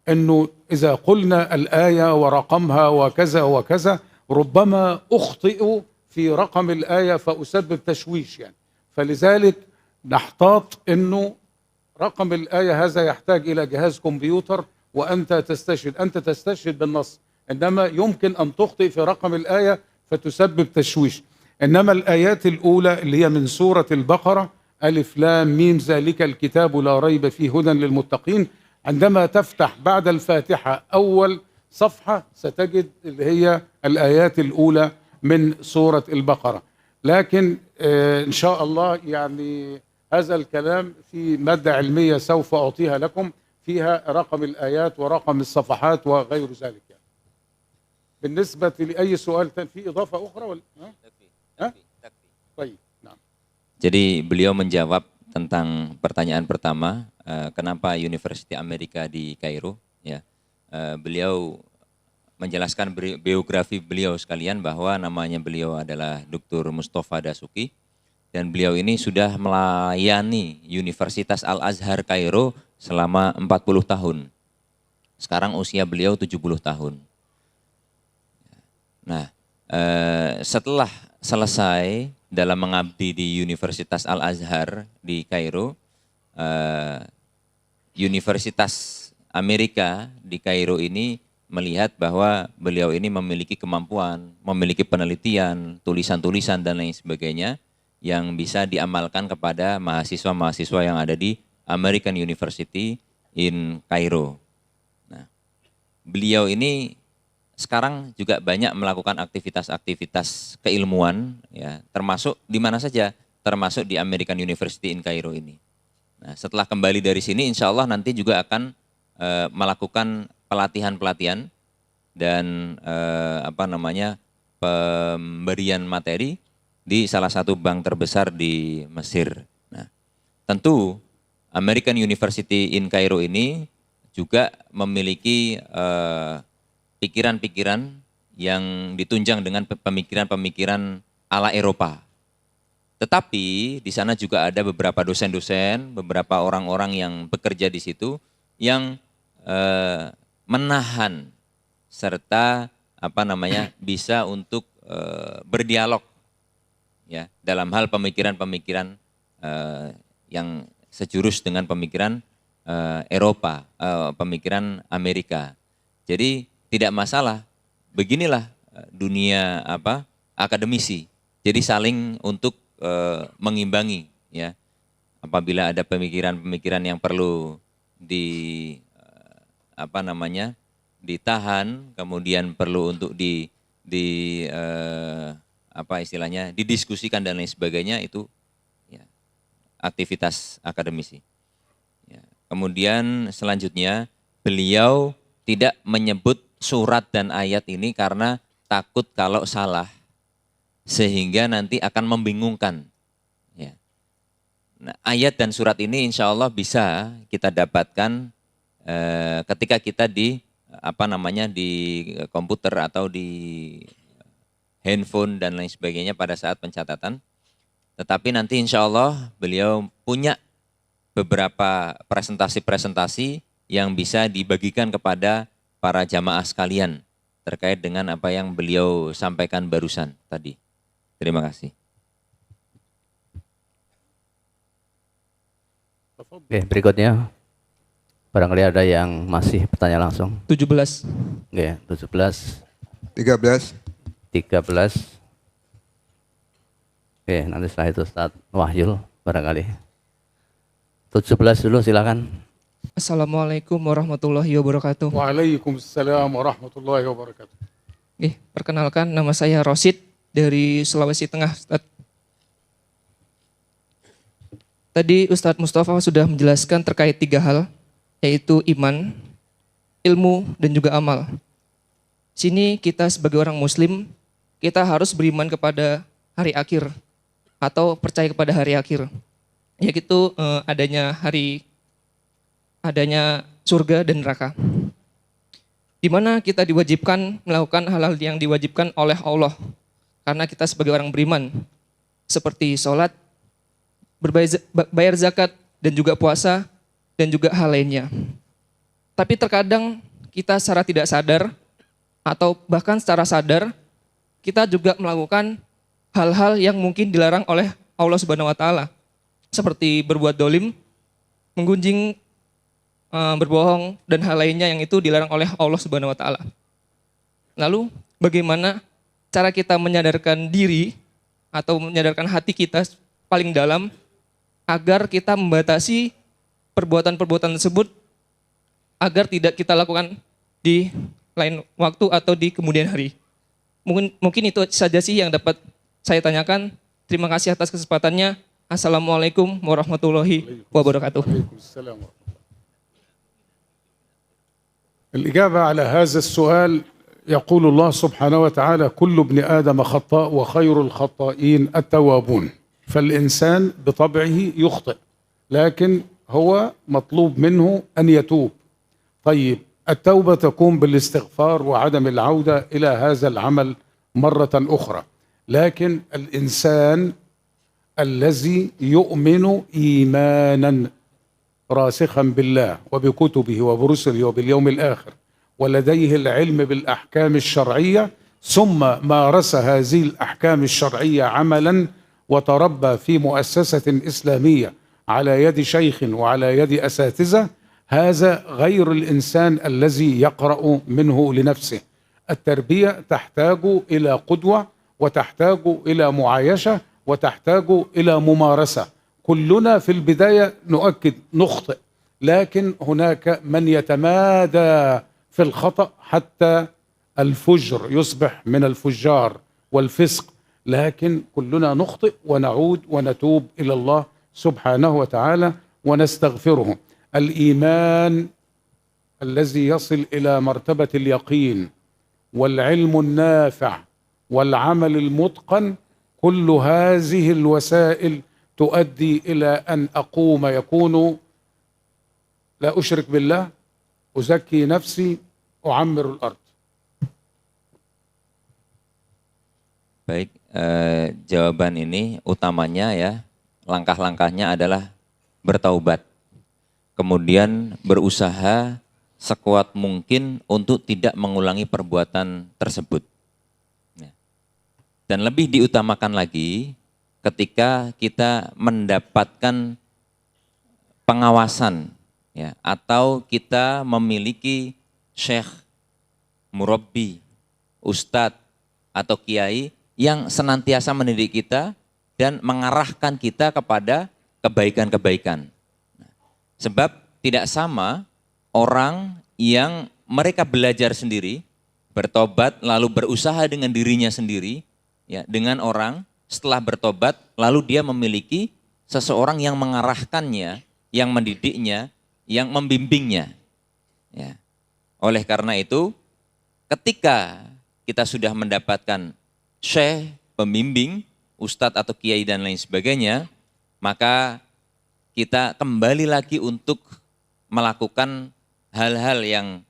أنه إذا قلنا الآية ورقمها وكذا وكذا ربما أخطئ في رقم الآية فأسبب تشويش يعني، فلذلك نحتاط أنه رقم الآية هذا يحتاج إلى جهاز كمبيوتر وأنت تستشهد بالنص، إنما يمكن أن تخطئ في رقم الآية فتسبب تشويش. إنما الآيات الأولى اللي هي من سورة البقرة ألف لام ميم ذلك الكتاب لا ريب فيه هدى للمتقين، عندما تفتح بعد الفاتحة أول صفحة ستجد اللي هي الآيات الأولى من سورة البقرة. لكن إن شاء الله يعني هذا الكلام في مادة علمية سوف أعطيها لكم فيها رقم الآيات ورقم الصفحات وغير ذلك يعني. بالنسبة لأي سؤال في إضافة أخرى ولا؟ طيب نعم. Jadi beliau menjawab tentang pertanyaan pertama, kenapa University Amerika di Kairo, ya. Beliau menjelaskan biografi beliau sekalian bahwa namanya beliau adalah Dr. Mustafa Dasuki dan beliau ini sudah melayani Universitas Al-Azhar Kairo selama 40 tahun. Sekarang usia beliau 70 tahun. Nah, setelah selesai dalam mengabdi di Universitas Al-Azhar di Kairo, Universitas Amerika di Kairo ini melihat bahwa beliau ini memiliki kemampuan, memiliki penelitian, tulisan-tulisan dan lain sebagainya yang bisa diamalkan kepada mahasiswa-mahasiswa yang ada di American University in Kairo. Nah, beliau ini sekarang juga banyak melakukan aktivitas-aktivitas keilmuan, ya, termasuk di mana saja, termasuk di American University in Cairo ini. Nah, setelah kembali dari sini, insya Allah nanti juga akan melakukan pelatihan-pelatihan dan pemberian materi di salah satu bank terbesar di Mesir. Nah, tentu American University in Cairo ini juga memiliki pikiran-pikiran yang ditunjang dengan pemikiran-pemikiran ala Eropa. Tetapi di sana juga ada beberapa dosen-dosen, beberapa orang-orang yang bekerja di situ yang menahan serta bisa untuk berdialog ya dalam hal pemikiran-pemikiran yang sejurus dengan pemikiran Eropa, pemikiran Amerika. Jadi tidak masalah, beginilah dunia akademisi. Jadi saling untuk mengimbangi ya. Apabila ada pemikiran-pemikiran yang perlu ditahan, kemudian perlu untuk didiskusikan dan lain sebagainya, itu ya, aktivitas akademisi. Ya. Kemudian selanjutnya beliau tidak menyebut surat dan ayat ini karena takut kalau salah sehingga nanti akan membingungkan. Ya. Nah, ayat dan surat ini insya Allah bisa kita dapatkan ketika kita di komputer atau di handphone dan lain sebagainya pada saat pencatatan. Tetapi nanti insya Allah beliau punya beberapa presentasi-presentasi yang bisa dibagikan kepada para jamaah sekalian terkait dengan apa yang beliau sampaikan barusan tadi. Terima kasih. Oke, berikutnya barangkali ada yang masih bertanya langsung. 17. Oke, 17. 13. Oke, nanti setelah itu Ustaz Wahyul barangkali. 17 dulu silakan. Assalamualaikum warahmatullahi wabarakatuh. Waalaikumsalam warahmatullahi wabarakatuh. Perkenalkan nama saya Rosid dari Sulawesi Tengah, Ustaz. Tadi Ustadz Mustafa sudah menjelaskan terkait 3 hal, yaitu iman, ilmu, dan juga amal. Sini kita sebagai orang muslim, kita harus beriman kepada hari akhir atau percaya kepada hari akhir. Yaitu adanya surga dan neraka. Di mana kita diwajibkan melakukan hal-hal yang diwajibkan oleh Allah. Karena kita sebagai orang beriman, seperti sholat, bayar zakat, dan juga puasa, dan juga hal lainnya. Tapi terkadang kita secara tidak sadar, atau bahkan secara sadar, kita juga melakukan hal-hal yang mungkin dilarang oleh Allah Subhanahu wa Ta'ala, seperti berbuat dolim, menggunjing, berbohong, dan hal lainnya yang itu dilarang oleh Allah Subhanahu wa Ta'ala. Lalu, bagaimana cara kita menyadarkan diri atau menyadarkan hati kita paling dalam agar kita membatasi perbuatan-perbuatan tersebut agar tidak kita lakukan di lain waktu atau di kemudian hari. Mungkin itu saja sih yang dapat saya tanyakan. Terima kasih atas kesempatannya. Assalamualaikum warahmatullahi wabarakatuh. الإجابة على هذا السؤال يقول الله سبحانه وتعالى كل ابن آدم خطاء وخير الخطائين التوابون. فالإنسان بطبعه يخطئ لكن هو مطلوب منه أن يتوب. طيب التوبة تكون بالاستغفار وعدم العودة إلى هذا العمل مرة أخرى. لكن الإنسان الذي يؤمن إيمانا راسخا بالله وبكتبه وبرسله وباليوم الآخر ولديه العلم بالأحكام الشرعية ثم مارس هذه الأحكام الشرعية عملا وتربى في مؤسسة إسلامية على يد شيخ وعلى يد أساتذة، هذا غير الإنسان الذي يقرأ منه لنفسه. التربية تحتاج إلى قدوة وتحتاج إلى معايشة وتحتاج إلى ممارسة. كلنا في البداية نؤكد نخطئ، لكن هناك من يتمادى في الخطأ حتى الفجر يصبح من الفجار والفسق، لكن كلنا نخطئ ونعود ونتوب إلى الله سبحانه وتعالى ونستغفره. الإيمان الذي يصل إلى مرتبة اليقين والعلم النافع والعمل المتقن، كل هذه الوسائل تؤدي إلى أن أقوم يكون لا أشرك بالله، أزكي نفسي، أعمر الأرض. Baik, jawaban ini utamanya ya, langkah-langkahnya adalah bertaubat. Kemudian berusaha sekuat mungkin untuk tidak mengulangi perbuatan tersebut. Dan lebih diutamakan lagi ketika kita mendapatkan pengawasan ya, atau kita memiliki syekh, murabbi, ustadz atau kiai yang senantiasa mendidik kita dan mengarahkan kita kepada kebaikan-kebaikan. Sebab tidak sama orang yang mereka belajar sendiri, bertobat lalu berusaha dengan dirinya sendiri, ya, dengan orang setelah bertobat lalu dia memiliki seseorang yang mengarahkannya, yang mendidiknya, yang membimbingnya. Ya. Oleh karena itu, ketika kita sudah mendapatkan syekh, pembimbing, ustadz atau kiai dan lain sebagainya, maka kita kembali lagi untuk melakukan hal-hal yang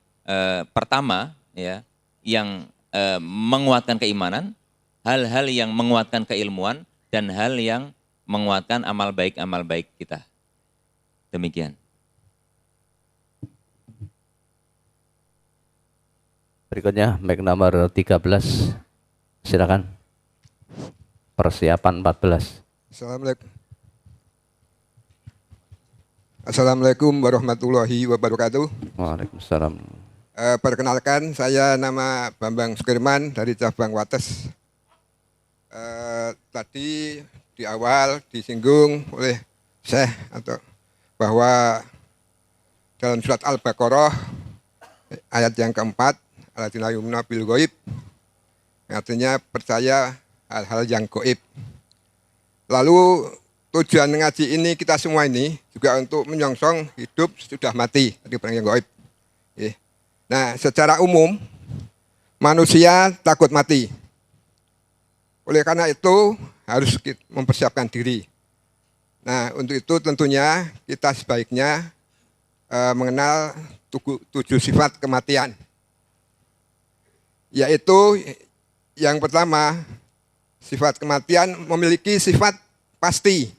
pertama, ya, yang menguatkan keimanan, hal-hal yang menguatkan keilmuan, dan hal yang menguatkan amal baik kita. Demikian. Berikutnya, mic nomor 13. Silakan. Persiapan 14. Assalamualaikum warahmatullahi wabarakatuh. Waalaikumsalam. Perkenalkan, saya nama Bambang Sukirman dari cabang Wates. Tadi di awal disinggung oleh Syekh atau bahwa dalam surat Al-Baqarah ayat yang keempat, alladzina yu'minuna bil ghaib, artinya percaya hal-hal yang gaib. Lalu tujuan ngaji ini kita semua ini juga untuk menyongsong hidup sudah mati tadi barang yang gaib. Nah, secara umum manusia takut mati. Oleh karena itu harus mempersiapkan diri. Nah, untuk itu tentunya kita sebaiknya mengenal 7 sifat kematian. Yaitu yang pertama, sifat kematian memiliki sifat pasti.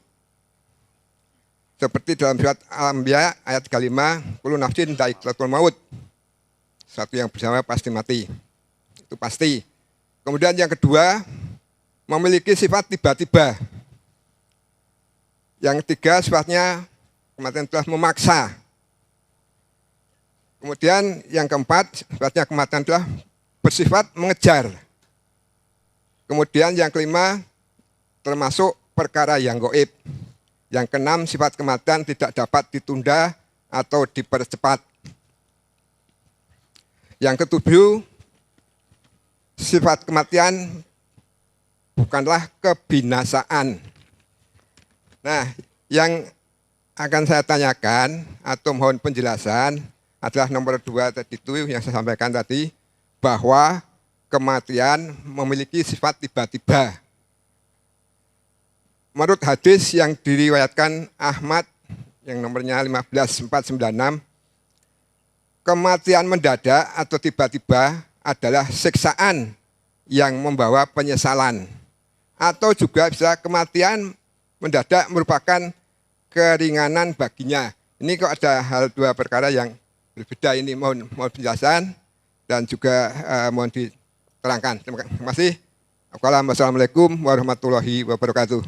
Seperti dalam surat Al-Anbiya ayat 35, kullu nafsin dha'iqatul maut. Satu yang bersama pasti mati. Itu pasti. Kemudian yang kedua, memiliki sifat tiba-tiba. Yang ketiga, sifatnya kematian telah memaksa. Kemudian yang keempat, sifatnya kematian telah bersifat mengejar. Kemudian yang kelima, termasuk perkara yang gaib. Yang keenam, sifat kematian tidak dapat ditunda atau dipercepat. Yang ketujuh, sifat kematian bukanlah kebinasaan. Nah, yang akan saya tanyakan atau mohon penjelasan adalah nomor 2 tadi itu yang saya sampaikan tadi, bahwa kematian memiliki sifat tiba-tiba. Menurut hadis yang diriwayatkan Ahmad yang nomornya 15496, kematian mendadak atau tiba-tiba adalah siksaan yang membawa penyesalan. Atau juga bisa kematian mendadak merupakan keringanan baginya. Ini kok ada hal 2 perkara yang berbeda ini, mohon penjelasan dan juga mohon diterangkan. Terima kasih. Wassalamualaikum warahmatullahi wabarakatuh.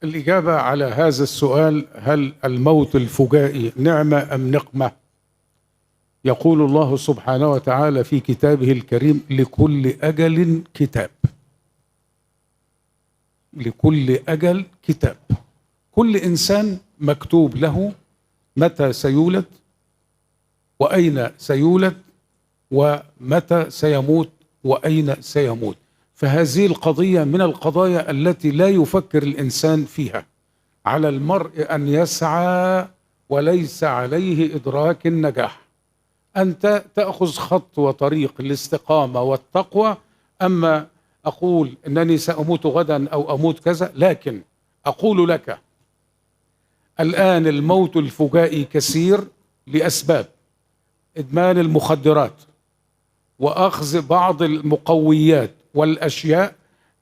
الإجابة على هذا السؤال: هل الموت الفجائي نعمة أم نقمة؟ يقول الله سبحانه وتعالى في كتابه الكريم: لكل أجل كتاب. لكل أجل كتاب. كل إنسان مكتوب له متى سيولد وأين سيولد ومتى سيموت وأين سيموت. فهذه القضية من القضايا التي لا يفكر الإنسان فيها. على المرء أن يسعى وليس عليه إدراك النجاح. أنت تأخذ خط وطريق الاستقامة والتقوى. أما أقول أنني سأموت غدا أو أموت كذا، لكن أقول لك الآن الموت الفجائي كثير لأسباب: إدمان المخدرات وأخذ بعض المقويات والأشياء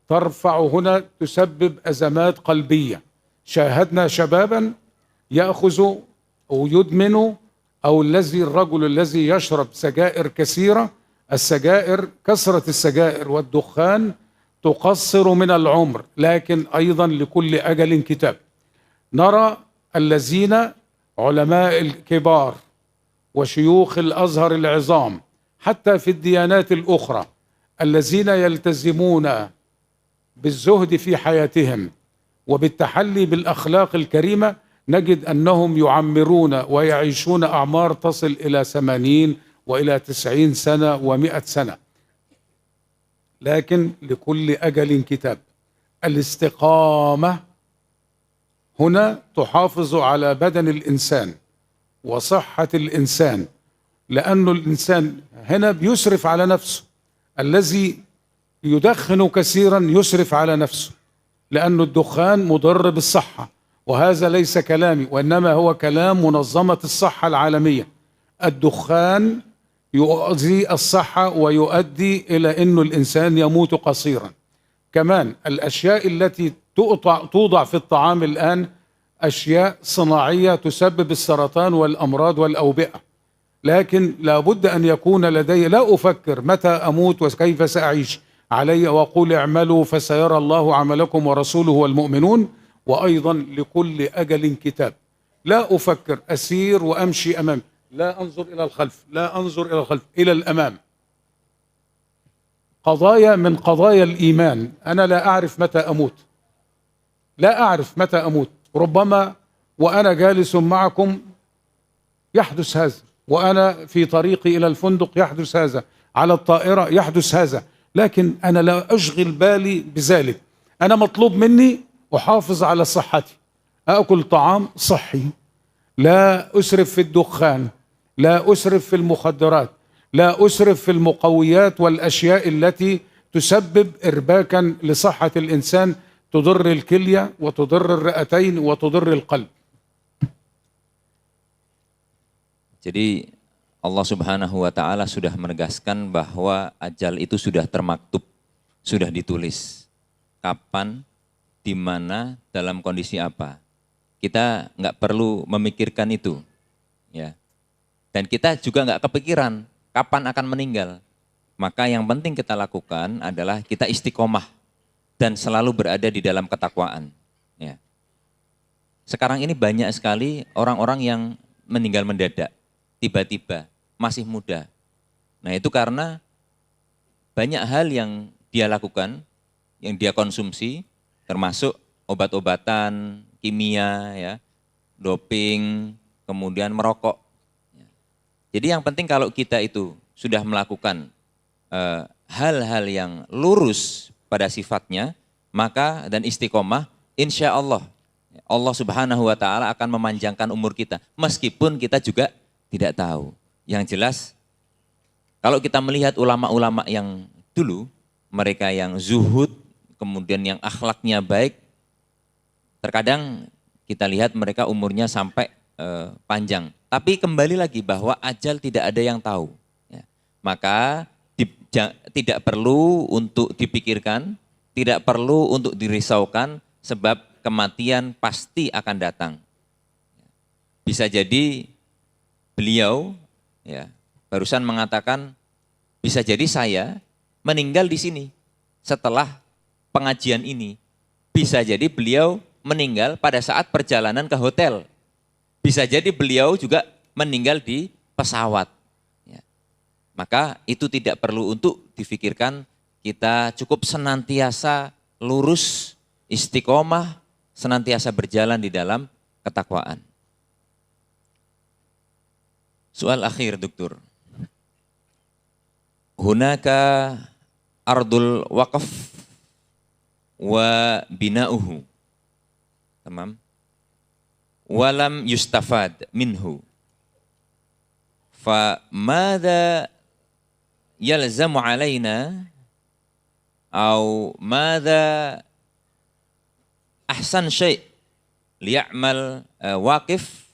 ترفع هنا، تسبب أزمات قلبية. شاهدنا شبابا يأخذ أو يدمن، أو الرجل الذي يشرب سجائر كثيرة. السجائر، كثرة السجائر والدخان تقصر من العمر، لكن أيضا لكل أجل كتاب. نرى الذين علماء الكبار وشيوخ الأزهر العظام حتى في الديانات الأخرى الذين يلتزمون بالزهد في حياتهم وبالتحلي بالأخلاق الكريمة، نجد أنهم يعمرون ويعيشون أعمار تصل إلى 80 وإلى 90 سنة و100 سنة. لكن لكل أجل كتاب. الاستقامة هنا تحافظ على بدن الإنسان وصحة الإنسان، لأن الإنسان هنا بيسرف على نفسه. الذي يدخن كثيرا يسرف على نفسه، لأن الدخان مضر بالصحة. وهذا ليس كلامي، وإنما هو كلام منظمة الصحة العالمية. الدخان يؤذي الصحة ويؤدي إلى أن الإنسان يموت قصيرا. كمان الأشياء التي توضع في الطعام الآن أشياء صناعية تسبب السرطان والأمراض والأوبئة. لكن لابد أن يكون لدي، لا أفكر متى أموت وكيف سأعيش، علي وأقول اعملوا فسيرى الله عملكم ورسوله والمؤمنون. وأيضا لكل أجل كتاب. لا أفكر، أسير وأمشي أمام، لا أنظر إلى الخلف، لا أنظر إلى الخلف، إلى الأمام. قضايا من قضايا الإيمان. أنا لا أعرف متى أموت، لا أعرف متى أموت. ربما وأنا جالس معكم يحدث هذا، وأنا في طريقي إلى الفندق يحدث هذا، على الطائرة يحدث هذا. لكن أنا لا أشغل بالي بذلك. أنا مطلوب مني أحافظ على صحتي، أكل طعام صحي، لا أسرف في الدخان، لا أسرف في المخدرات، لا أسرف في المقويات والأشياء التي تسبب إرباكا لصحة الإنسان، تضر الكلية وتضر الرئتين وتضر القلب. Jadi Allah Subhanahu wa Ta'ala sudah menegaskan bahwa ajal itu sudah termaktub, sudah ditulis. Kapan, di mana, dalam kondisi apa. Kita nggak perlu memikirkan itu, ya. Dan kita juga nggak kepikiran kapan akan meninggal. Maka yang penting kita lakukan adalah kita istiqomah dan selalu berada di dalam ketakwaan. Ya. Sekarang ini banyak sekali orang-orang yang meninggal mendadak, tiba-tiba, masih muda. Nah itu karena banyak hal yang dia lakukan, yang dia konsumsi, termasuk obat-obatan, kimia, ya, doping, kemudian merokok. Jadi yang penting kalau kita itu sudah melakukan hal-hal yang lurus pada sifatnya, maka dan istiqomah, insya Allah, Allah Subhanahu wa Ta'ala akan memanjangkan umur kita, meskipun kita juga tidak tahu. Yang jelas, kalau kita melihat ulama-ulama yang dulu, mereka yang zuhud, kemudian yang akhlaknya baik, terkadang kita lihat mereka umurnya sampai panjang. Tapi kembali lagi bahwa ajal tidak ada yang tahu. Ya. Maka tidak perlu untuk dipikirkan, tidak perlu untuk dirisaukan, sebab kematian pasti akan datang. Bisa jadi beliau ya barusan mengatakan bisa jadi saya meninggal di sini setelah pengajian ini. Bisa jadi beliau meninggal pada saat perjalanan ke hotel. Bisa jadi beliau juga meninggal di pesawat. Ya. Maka itu tidak perlu untuk difikirkan, kita cukup senantiasa lurus, istiqomah, senantiasa berjalan di dalam ketakwaan. Soal akhir, Dokter. Hunaka ardul waqaf wa bina'uhu. Tamam. Walam yustafad minhu. Fa madza yalzamu alaina au madza ahsan syai' liya'mal waqif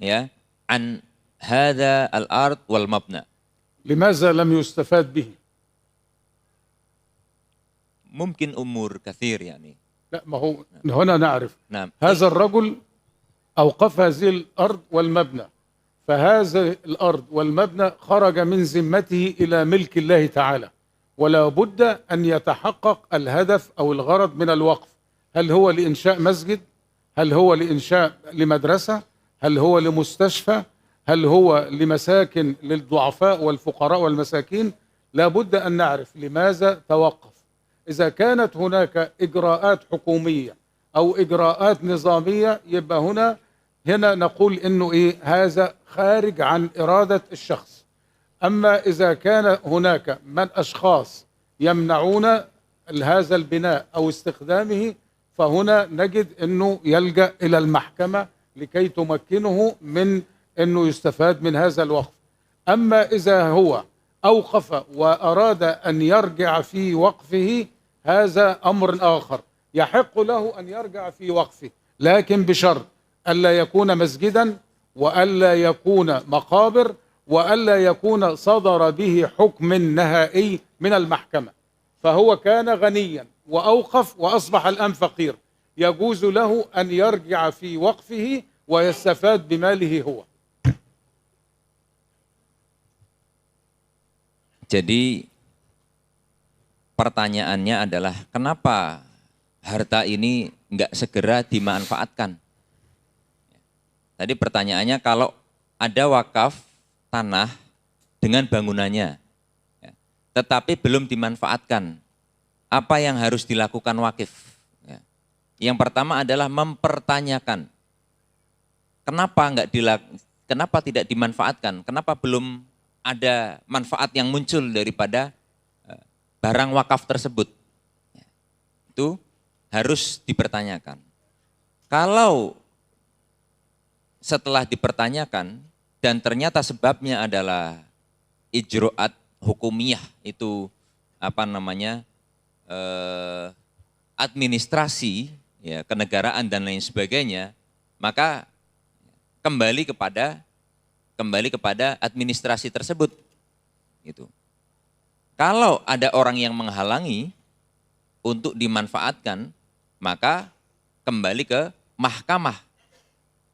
ya an هذا الأرض والمبنى. لماذا لم يستفاد به؟ ممكن أمور كثير يعني. لا ما هو هنا نعرف. نعم. هذا الرجل أوقف هذه الأرض والمبنى، فهذا الأرض والمبنى خرج من ذمته إلى ملك الله تعالى، ولا بد أن يتحقق الهدف أو الغرض من الوقف. هل هو لإنشاء مسجد؟ هل هو لإنشاء لمدرسة؟ هل هو لمستشفى؟ هل هو لمساكن للضعفاء والفقراء والمساكين؟ لا بد أن نعرف لماذا توقف. إذا كانت هناك إجراءات حكومية أو إجراءات نظامية يبقى هنا نقول إنه هذا خارج عن إرادة الشخص. أما إذا كان هناك من أشخاص يمنعون هذا البناء أو استخدامه، فهنا نجد إنه يلجأ إلى المحكمة لكي تمكنه من أنه يستفاد من هذا الوقف. أما إذا هو أوقف وأراد أن يرجع في وقفه، هذا أمر آخر، يحق له أن يرجع في وقفه، لكن بشرط ألا يكون مسجدا وألا يكون مقابر وألا يكون صدر به حكم نهائي من المحكمة. فهو كان غنيا وأوقف وأصبح الآن فقير، يجوز له أن يرجع في وقفه ويستفاد بماله هو. Jadi pertanyaannya adalah kenapa harta ini enggak segera dimanfaatkan? Tadi pertanyaannya kalau ada wakaf tanah dengan bangunannya, tetapi belum dimanfaatkan, apa yang harus dilakukan wakif? Yang pertama adalah mempertanyakan, kenapa tidak dimanfaatkan? Kenapa belum ada manfaat yang muncul daripada barang wakaf tersebut. Itu harus dipertanyakan. Kalau setelah dipertanyakan dan ternyata sebabnya adalah ijro'at hukumiyah, itu administrasi, ya, kenegaraan dan lain sebagainya, maka kembali kepada administrasi tersebut. Gitu. Kalau ada orang yang menghalangi untuk dimanfaatkan, maka kembali ke mahkamah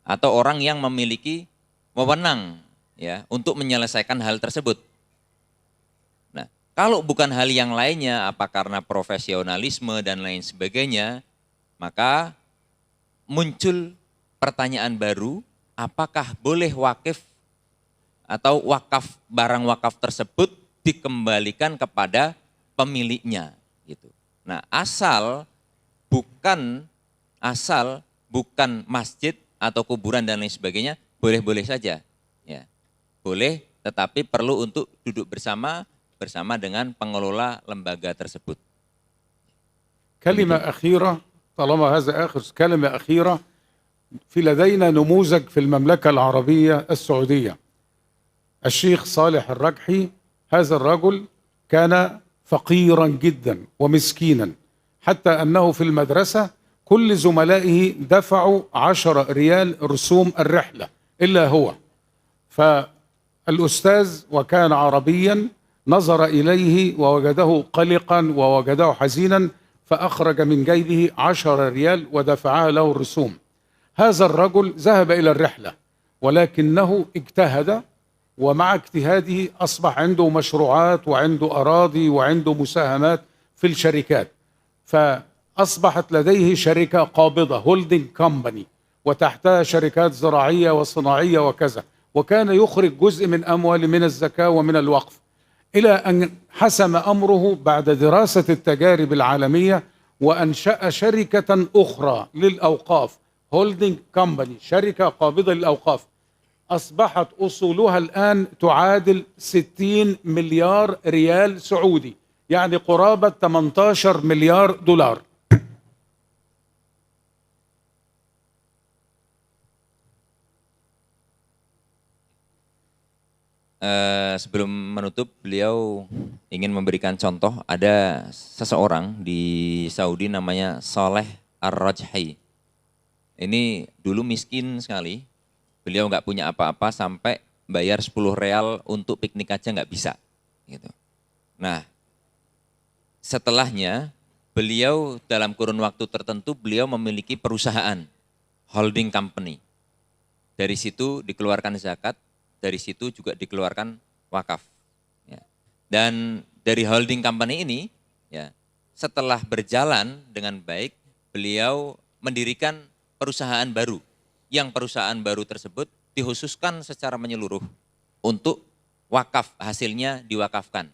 atau orang yang memiliki wewenang, ya, untuk menyelesaikan hal tersebut. Nah, kalau bukan hal yang lainnya, apa karena profesionalisme dan lain sebagainya, maka muncul pertanyaan baru, apakah boleh wakif atau barang wakaf tersebut dikembalikan kepada pemiliknya, gitu. Nah, asal bukan masjid atau kuburan dan lain sebagainya, boleh-boleh saja, ya. Boleh, tetapi perlu untuk duduk bersama dengan pengelola lembaga tersebut. كلمة أخيرة طالما هذا آخر كلمة أخيرة. في لدينا نموذج في المملكة العربية السعودية، الشيخ صالح الركحي. هذا الرجل كان فقيرا جدا ومسكينا، حتى أنه في المدرسة كل زملائه دفعوا 10 ريال رسوم الرحلة إلا هو. فالأستاذ وكان عربيا نظر إليه ووجده قلقا ووجده حزينا، فأخرج من جيبه 10 ريال ودفعها له الرسوم. هذا الرجل ذهب إلى الرحلة ولكنه اجتهد، ومع اجتهاده أصبح عنده مشروعات وعنده أراضي وعنده مساهمات في الشركات، فأصبحت لديه شركة قابضة هولدنج كومباني وتحتها شركات زراعية وصناعية وكذا، وكان يخرج جزء من أموال من الزكاة ومن الوقف، إلى أن حسم أمره بعد دراسة التجارب العالمية وأنشأ شركة أخرى للأوقاف، هولدنج كومباني، شركة قابضة للأوقاف، أصبحت أصولها الآن تعادل 60 مليار ريال سعودي، يعني قرابة 18 مليار دولار. Sebelum menutup, beliau ingin memberikan contoh. Ada seseorang di Saudi namanya Saleh Ar-Rajhi. Ini dulu miskin sekali. Beliau nggak punya apa-apa sampai bayar 10 real untuk piknik aja nggak bisa. Gitu. Nah, setelahnya beliau dalam kurun waktu tertentu beliau memiliki perusahaan holding company. Dari situ dikeluarkan zakat, dari situ juga dikeluarkan wakaf. Ya. Dan dari holding company ini, ya, setelah berjalan dengan baik, beliau mendirikan perusahaan baru. Yang perusahaan baru tersebut dikhususkan secara menyeluruh untuk wakaf, hasilnya diwakafkan.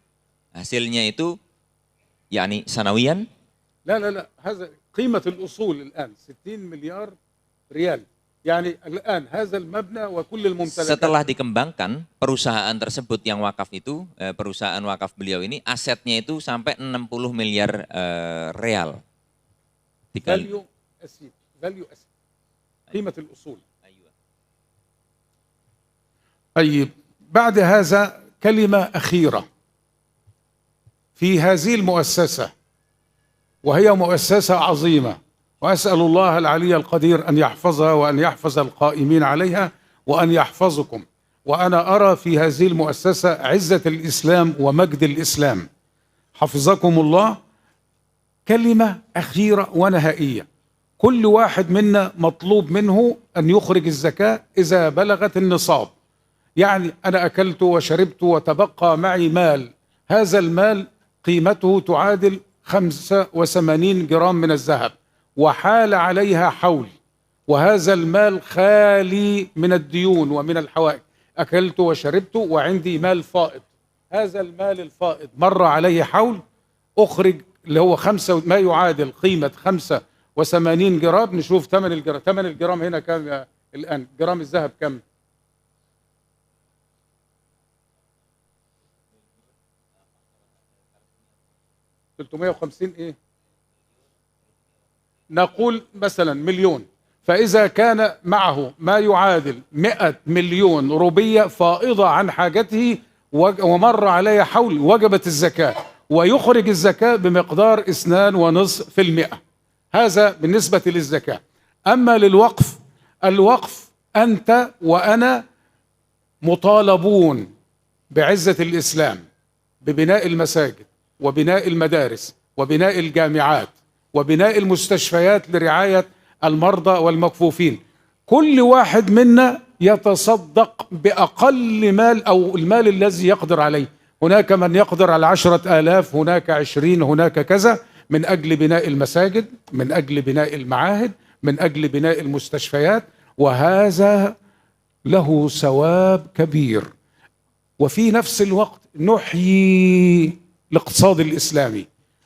Hasilnya itu yakni sanawian. لا لا لا، هذا قيمة الأصول الآن 60 مليار ريال. يعني الآن هذا المبنى وكل الممتلكات. Setelah dikembangkan perusahaan tersebut yang wakaf itu, perusahaan wakaf beliau ini asetnya itu sampai 60 miliar real. value asset. قيمة الأصول. طيب، بعد هذا كلمة أخيرة في هذه المؤسسة، وهي مؤسسة عظيمة، وأسأل الله العلي القدير أن يحفظها وأن يحفظ القائمين عليها وأن يحفظكم. وأنا أرى في هذه المؤسسة عزة الإسلام ومجد الإسلام، حفظكم الله. كلمة أخيرة ونهائية، كل واحد منا مطلوب منه أن يخرج الزكاة إذا بلغت النصاب. يعني أنا أكلت وشربت وتبقى معي مال، هذا المال قيمته تعادل 85 جرام من الذهب، وحال عليها حول، وهذا المال خالي من الديون ومن الحوائج، أكلت وشربت وعندي مال فائض، هذا المال الفائض مر عليه حول، أخرج اللي هو ما يعادل قيمة 85 جرام. نشوف ثمن الجرام، ثمن الجرام هنا كم الآن؟ جرام الذهب كم؟ 350 إيه؟ نقول مثلا مليون. فإذا كان معه ما يعادل 100 مليون روبية فائضة عن حاجته ومر عليه حول، وجبت الزكاة، ويخرج الزكاة بمقدار 2.5%. هذا بالنسبة للزكاة. أما للوقف، الوقف أنت وأنا مطالبون بعزة الإسلام ببناء المساجد وبناء المدارس وبناء الجامعات وبناء المستشفيات لرعاية المرضى والمكفوفين. كل واحد منا يتصدق بأقل مال أو المال الذي يقدر عليه. هناك من يقدر على 10,000، هناك 20، هناك كذا، من أجل بناء المساجد، من أجل بناء المعاهد، من أجل بناء المستشفيات، وهذا له ثواب كبير. وفي نفس الوقت نحيي الاقتصاد الإسلامي،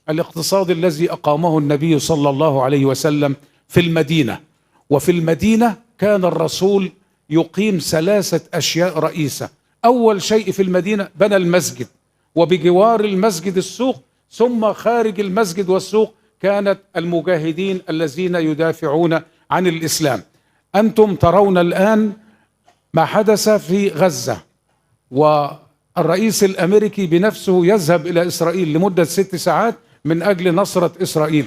الاقتصاد الذي أقامه النبي صلى الله عليه وسلم في المدينة. وفي المدينة كان الرسول يقيم 3 أشياء رئيسة. أول شيء في المدينة بنى المسجد، وبجوار المسجد السوق، ثم خارج المسجد والسوق كانت المجاهدين الذين يدافعون عن الإسلام. أنتم ترون الآن ما حدث في غزة، والرئيس الأمريكي بنفسه يذهب إلى إسرائيل لمدة 6 ساعات من أجل نصرة إسرائيل.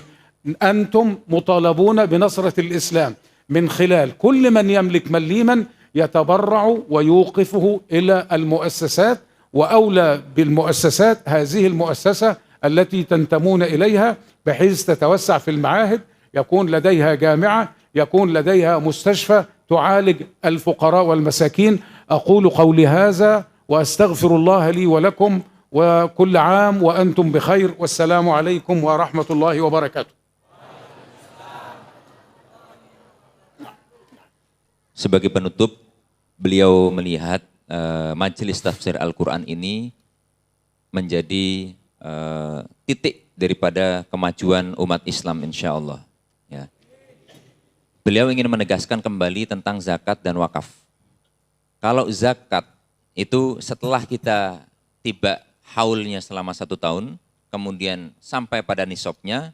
أنتم مطالبون بنصرة الإسلام من خلال كل من يملك مليما يتبرع ويوقفه إلى المؤسسات، وأولى بالمؤسسات هذه المؤسسة التي تنتمون إليها، بحيث تتوسع في المعاهد، يكون لديها جامعة، يكون لديها مستشفى تعالج الفقراء والمساكين. أقول قولي هذا وأستغفر الله لي ولكم، وكل عام وأنتم بخير، والسلام عليكم ورحمة الله وبركاته. Sebagai penutup, beliau melihat majelis tafsir Al-Quran ini menjadi titik daripada kemajuan umat Islam insya Allah. Ya. Beliau ingin menegaskan kembali tentang zakat dan wakaf. Kalau zakat itu setelah kita tiba haulnya selama 1 tahun, kemudian sampai pada nisabnya,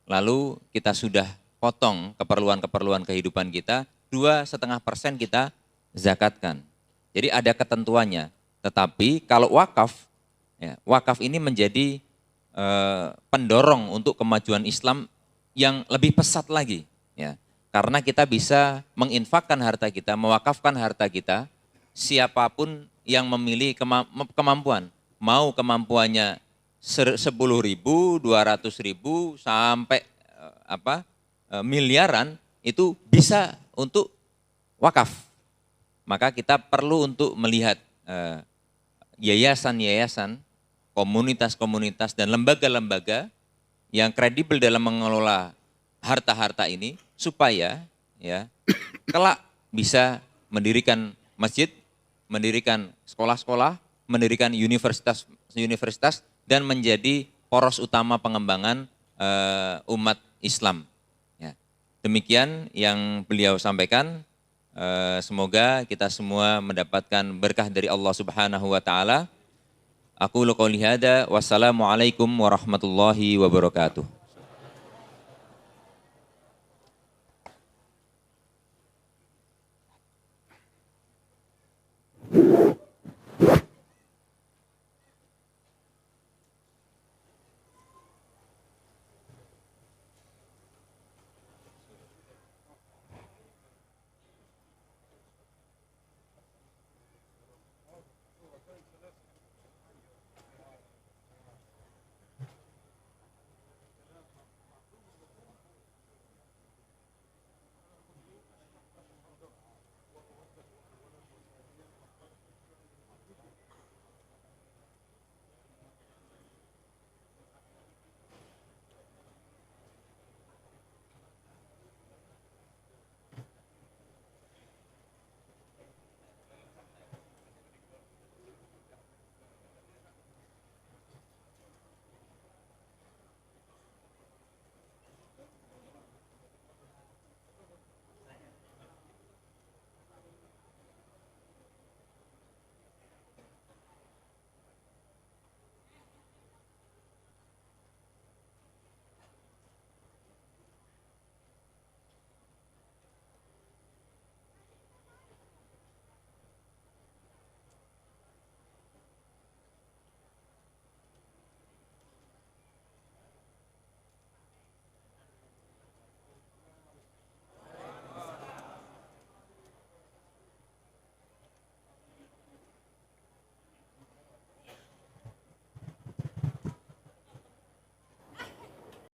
lalu kita sudah potong keperluan-keperluan kehidupan kita, 2,5% kita zakatkan. Jadi ada ketentuannya. Tetapi kalau wakaf, ya, wakaf ini menjadi pendorong untuk kemajuan Islam yang lebih pesat lagi. Ya. Karena kita bisa menginfakkan harta kita, mewakafkan harta kita, siapapun yang memilih kemampuan. Mau kemampuannya 10.000, 200.000 sampai miliaran, itu bisa untuk wakaf. Maka kita perlu untuk melihat yayasan-yayasan, komunitas-komunitas dan lembaga-lembaga yang kredibel dalam mengelola harta-harta ini, supaya ya kelak bisa mendirikan masjid, mendirikan sekolah-sekolah, mendirikan universitas-universitas, dan menjadi poros utama pengembangan umat Islam. Demikian yang beliau sampaikan. Semoga kita semua mendapatkan berkah dari Allah Subhanahu wa taala. Aku qouli hada, wassalamualaikum warahmatullahi wabarakatuh.